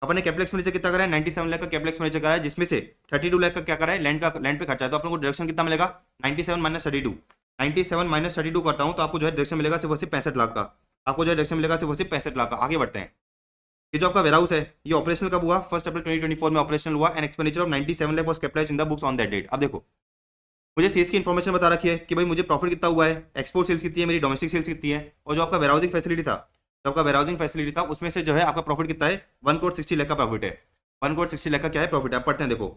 अपन ने कैपिटल एक्सपेंडिचर कितना करा है, 97 लाख का कैपिटल एक्सपेंडिचर करा है, जिसमें से 32 लाख का क्या करा है, लैंड पे खर्चा है। तो अपन को डिडक्शन कितना मिलेगा, 97 माइनस 32, 97 माइनस 32 करता हूँ तो आपको जो है डिडक्शन मिलेगा सिर्फ 65 लाख का। आपको जो है डिडक्शन मिलेगा सिर्फ 65 लाख का। आगे बढ़ते हैं। ये जो आपका वेयरहाउस है ये ऑपरेशनल कब हुआ, 1 अप्रैल 2024 में ऑपरेशनल हुआ, and expenditure of 97 lakh was capitalised in the books on that date. अब देखो मुझे सेल्स की इन्फॉर्मेशन बता रखी है कि भाई मुझे प्रॉफिट कितना हुआ है, एक्सपोर्ट सेल्स कितनी है, मेरी डोमेस्टिक सेल्स कितनी है, और जो आपका वेयरहाउसिंग फैसिलिटी था, जो आपका वेयरहाउसिंग फैसिलिटी था उसमें से जो है आपका प्रॉफिट कितना है, 1,60 लाख का प्रॉफिट है। 1,60 लाख का क्या है, प्रॉफिट है। अब पढ़ते हैं। देखो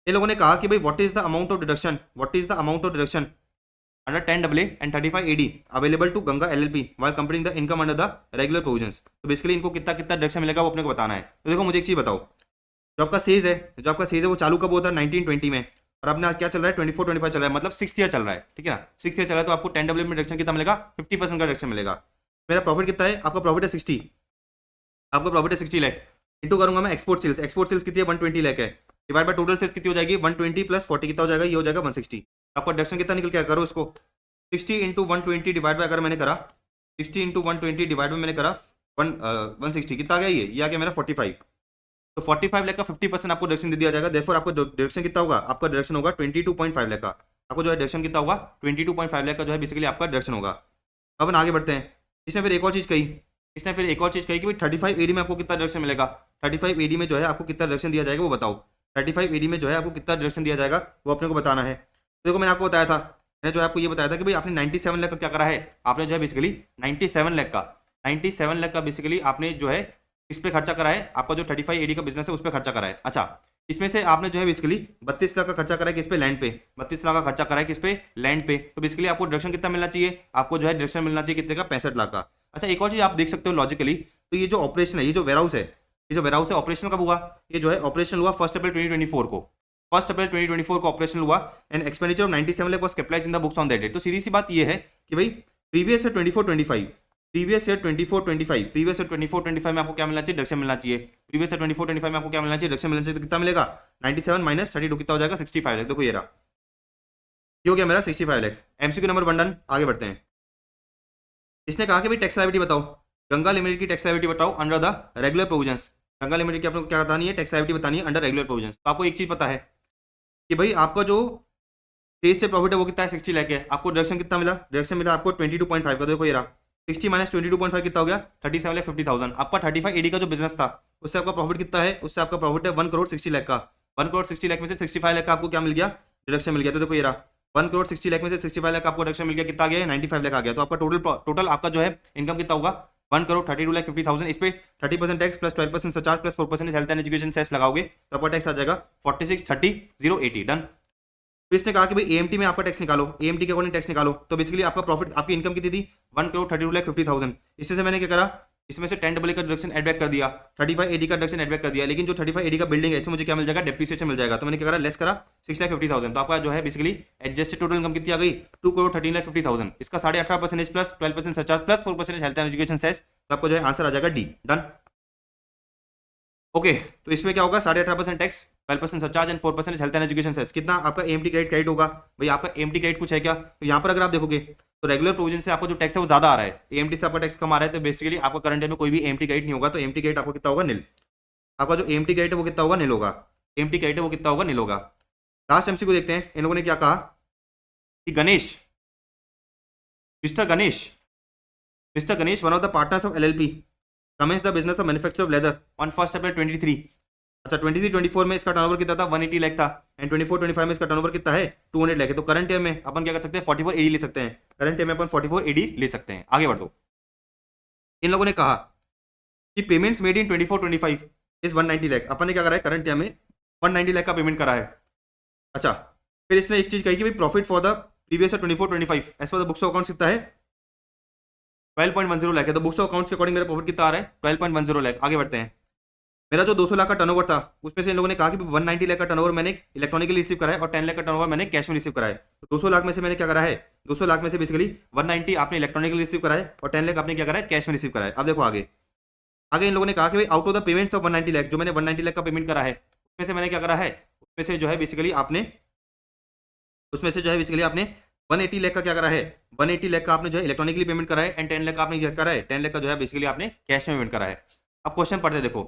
इन लोगों ने कहा कि भाई what is the amount of deduction, under 10AA and 35 AD available to Ganga LLP while comparing the income under the regular provisions. तो बेसिकली इनको कितना कितना डिडक्शन मिलेगा वो अपने को बताना है। तो देखो मुझे एक चीज बताओ, जो आपका सेज है वो चालू कब होता है, 1920 में, और अपना क्या चल रहा है, 24-25 चल रहा है, मतलब 6th ईयर चल रहा है, ठीक है ना, 6th ईयर चल रहा है। तो आपको 10AA में डिडक्शन कितना मिलेगा, 50% का डिडक्शन मिलेगा। मेरा प्रॉफिट कितना है, आपका प्रॉफिट है 60, आपका प्रॉफिट है 60 लाख, इंटू करूंगा मैं एक्सपोर्ट सेल्स कितनी है, 120 लाख है, डिवाइड बाय टोटल सेल्स कितनी हो जाएगी, 120 प्लस 40 कितना हो जाएगा, ये हो जाएगा 160। आपका डिडक्शन कितना निकल के करो इसको, 60 इंटू 120 डिवाइड बाय, अगर मैंने करा 60 इंटू 120 डिवाइड में मैंने करा 160, कितना आ गया, ये आ गया मेरा 45। तो 45 लाख का 50% आपको डिडक्शन दे दिया जाएगा। देयरफॉर आपको डिडक्शन कितना होगा, आपका डिडक्शन होगा 22.5 लाख का। आपको जो है डिडक्शन कितना होगा, 22.5 लाख का जो है बेसिकली आपका डिडक्शन होगा। अब आगे बढ़ते हैं। इसने फिर एक और चीज़ कही कि भाई 35 AD में आपको कितना डिडक्शन मिलेगा, 35 AD में जो है आपको कितना डिडक्शन दिया जाएगा वो बताओ। 35 AD में जो है आपको कितना डिडक्शन दिया जाएगा वो अपने को बताना है। तो देखो मैंने आपको बताया था, मैंने जो आपको ये बताया था कि भाई आपने 97 लाख का क्या करा है, आपने जो है बेसिकली 97 लाख का बेसिकली आपने जो है किस पे खर्चा करा है, आपका जो 35 AD का बिजनेस है उस पर खर्चा करा है। अच्छा, इसमें से आपने जो है बेसिकली 32 लाख का खर्चा करा है किस पे, लैंड पे, 32 लाख का खर्चा करा है किस पे, लैंड पे। तो बेसिकली आपको डिडक्शन कितना मिलना चाहिए, आपको जो है डिडक्शन मिलना चाहिए कितने का, 65 लाख का। अच्छा, एक और चीज आप देख सकते हो लॉजिकली, तो ये जो ऑपरेशन है, ये जो वेयरहाउस है, ये जो वेयरहाउस है ऑपरेशन कब हुआ, ये जो है ऑपरेशन हुआ 1 अप्रैल 2024 को, 1 अप्रैल 2024 को ऑपरेशन हुआ and expenditure of 97 lakh was capitalised in the books on that date. तो सीधी सी बात ये है कि भाई previous year 24-25, previous year 24-25, previous year 24-25 में आपको क्या मिलना चाहिए, डिडक्शन मिलना चाहिए। प्रीवियस ईयर 24-25 में आपको क्या मिलना चाहिए, डिडक्शन मिलना चाहिए। तो कितना मिलेगा, 97 माइनस 32 कितना हो जाएगा, 65 लाख। देखो ये रहा, ये हो गया मेरा 65 लाख। MCQ number 1 done. आगे बढ़ते हैं। इसने कहा कि भाई टैक्स लायबिलिटी बताओ, गंगा लिमिटेड की टैक्स लायबिलिटी बताओ under the regular provisions. Ganga limited की आपको क्या बतानी है, टैक्स लायबिलिटी बतानी है अंडर रेगुलर प्रोविजंस। तो आपको एक चीज पता है कि भाई आपका जो तेज से प्रॉफिट है वो कितना है, 60 लाख है। आपको डिडक्शन कितना मिला, डिडक्शन मिला आपको 22.5 का। देखो ये रहा 60 माइनस 22.5 कितना हो गया, 37,50,000। आपका 35 AD का जो बिजनेस था उससे आपका प्रॉफिट कितना है, उससे आपका प्रॉफिट है 1 करोड़ 60 लाख का। 1 करोड़ 60 लाख में से 65 लाख का आपको क्या मिल गया, डिडक्शन मिल गया। तो देखो ये रहा 1 करोड़ 60 लाख में से 65 लाख आपको डिडक्शन मिल गया, कितना आ गया, 95 लाख आ गया। तो आपका टोटल आपका जो है इनकम कितना होगा, 1 करोड़ 32,50,000। इस पे 30% tax plus 12% surcharge plus 4% health and education cess लगाओगे तो आपका टैक्स आ जाएगा 46,30,080। डन। फिर इसने कहा कि भाई AMT में आपका टैक्स निकालो, AMT के अकॉर्डिंग टैक्स निकालो। तो बेसिकली आपका प्रॉफिट, आपकी इनकम कितनी थी, 1 करोड़ 32,50,000। इससे से मैंने क्या करा, इसमें से 10 का डिडक्शन एड बैक कर दिया, 35 AD का डिडक्शन एड बैक कर दिया। लेकिन जो 35 AD का बिल्डिंग है इसमें मुझे क्या मिल जाएगा, डेप्रिसिएशन मिल जाएगा। तो मैंने क्या करा, लेस करा 6,50,000। तो आपका जो है बेसिकली एडजस्टेड टोटल इनकम कितनी आ गई, 2 करोड़ 13,50,000। इसका 18.5% plus 12% surcharge plus 4% health and education cess. तो आपको जो है आंसर आ जाएगा डी। डन। ओके, तो इसमें क्या होगा, 18.5% tax, 12% surcharge and 4% health and education cess. कितना आपका AMT क्रेडिट होगा, भाई आपका AMT क्रेडिट कुछ है क्या। तो यहाँ पर अगर आप देखोगे तो रेगुलर प्रोविजन से आपको जो टैक्स है वो ज्यादा आ रहा है, AMT से आपका टैक्स कम आ रहा है। तो बेसिकली आपका करंट ईयर में कोई भी AMT क्रेडिट नहीं होगा। तो AMT क्रेडिट आपको कितना होगा, नील। आपका जो AMT क्रेडिट है वो कितना होगा, नील होगा। AMT क्रेडिट है वो कितना होगा, नील होगा। लास्ट MCQ देखते हैं, इन लोगों ने क्या कहा कि Ganesh, mister Ganesh one of the partners of LLP commences the business of manufacture of leather on 1 April 23। अच्छा, 23-24 में इसका टर्नओवर कितना था, 180 लाख था एंड 24-25 में इसका टर्नओवर कितना है, 200 लाख है। तो करंट ईयर में अपन क्या कर सकते हैं, 44 AD ले सकते हैं। करंट ईयर में अपन 44 AD ले सकते हैं। आगे बढ़ो। इन लोगों ने कहा कि payments made in 24-25 is 190 lakh. अपन ने क्या करा है, करंट ईयर में 190 लाख का पेमेंट करा है। अच्छा, फिर इसने एक चीज कही कि भाई profit for the previous 24-25 as per the books of accounts कितना है, 12.10 लाख है। तो बुक्स ऑफ अकाउंट्स के अकॉर्डिंग मेरा प्रॉफिट कितना आ रहा है, 12.10 लाख। आगे बढ़ते हैं। मेरा जो 200 लाख का टर्नओवर था उसमें से इन लोगों ने कहा कि 190 लाख का टर्नओवर मैंने इलेक्ट्रॉनिकली रिसीव करा है और 10 लाख का टर्नओवर मैंने कैश में रिसीव करा है। तो 200 लाख में से मैंने क्या करा है, 200 लाख में से बेसिकली 190 आपने इलेक्ट्रॉनिकली रिसीव करा है और 10 लाख आपने क्या करा है, कैश में रिसीव करा है। अब देखो आगे इन लोगों ने कहा कि भाई out of the payments of 190 lakh, जो मैंने 190 लाख का पेमेंट करा है उसमें से मैंने क्या करा है, उसमें से जो है बेसिकली आपने 180 लाख का क्या करा है, 180 लाख का आपने जो है इलेक्ट्रॉनिकली पेमेंट करा है एंड 10 लाख का आपने क्या करा है, 10 लाख का जो है बेसिकली आपने कैश में पेमेंट करा है। अब क्वेश्चन पढ़ते देखो,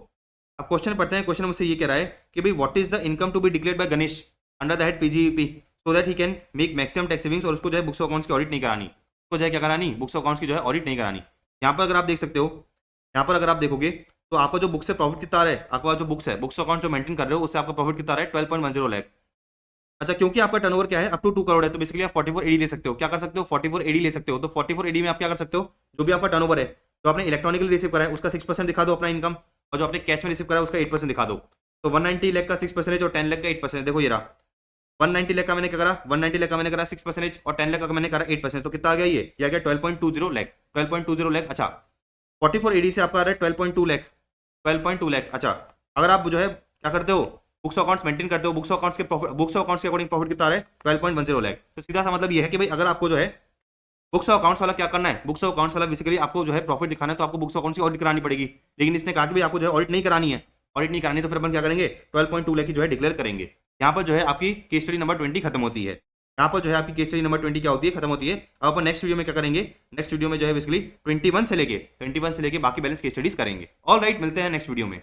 अब क्वेश्चन पढ़ते हैं। क्वेश्चन मुझसे ये कह रहा है कि भाई what is the income to be declared by Ganesh under the head PGEP so that he can make maximum tax savings. और उसको जो है बुक्स ऑफ अकाउंट्स की ऑडिट नहीं करानी, उसको जो है क्या करानी, बुक्स ऑफ अकाउंट्स की जो है ऑडिट नहीं करानी। यहाँ पर अगर आप देख सकते हो, यहाँ पर अगर आप देखोगे तो आपका जो बुक्स से प्रॉफिट कितना आ रहा है, आपका जो बुक्स है, बुक्स अकाउंट जो मेंटेन कर रहे हो उससे आपका प्रॉफिट कितना आ रहा है, 12.10 लाख। अच्छा, क्योंकि आपका टर्नओवर क्या है, अप टू 2 करोड़ है, तो बेसिकली आप 44 AD ले सकते हो। क्या कर सकते हो, 44 AD ले सकते हो। तो 44 AD में आप क्या कर सकते हो, जो भी आपका टर्नओवर है तो आपने इलेक्ट्रॉनिकली रिसीव करा है उसका 6% दिखा दो अपना इनकम, और जो आपने कैश में रिसीव करा है उसका 8% दिखा दो। तो 190 लाख का 6% और 10 लाख का 8%। देखो ये रहा 190 लाख का मैंने क्या करा, 190 लाख का मैंने करा 6% और 10 लाख का मैंने करा 8%। तो कितना आ गया, ये आ गया 12.20 लाख, 12.20 लाख। अच्छा, 44 AD से आपका आ रहा है 12.2 लाख, 12.2 लाख। अच्छा, अगर आप जो है क्या करते हो, बुक्स अकाउंट्स मेंटेन करते हो, बुक्स अकाउंट्स के अकॉर्डिंग प्रॉफिट कितना आ रहा है, 12.10 लाख। तो सीधा सा मतलब ये है कि भाई अगर आपको जो है बुक्स ऑफ अकाउंट्स वाला क्या करना है, बुक्स ऑफ अकाउंट्स वाला बेसिकली आपको जो है प्रॉफिट दिखाना है तो आपको बुक्स ऑफ अकाउंट्स की ऑडिट करानी पड़ेगी। लेकिन इसने कहा कि भाई आपको जो है ऑडिट नहीं करानी है, ऑडिट नहीं करानी तो फिर अपन क्या करेंगे, 12.2 लाख की जो है डिक्लेयर करेंगे। यहाँ पर जो है आपकी केस स्टडी नंबर 20 खत्म होती है। यहाँ पर जो है आपकी केस स्टडी नंबर 20 क्या होती है, खत्म होती है। अब अपन नेक्स्ट वीडियो में क्या करेंगे, नेक्स्ट वीडियो में जो है बेसिकली 21 से लेके बाकी बैलेंस केस स्टडीज करेंगे। ऑल राइट, मिलते हैं नेक्स्ट वीडियो में।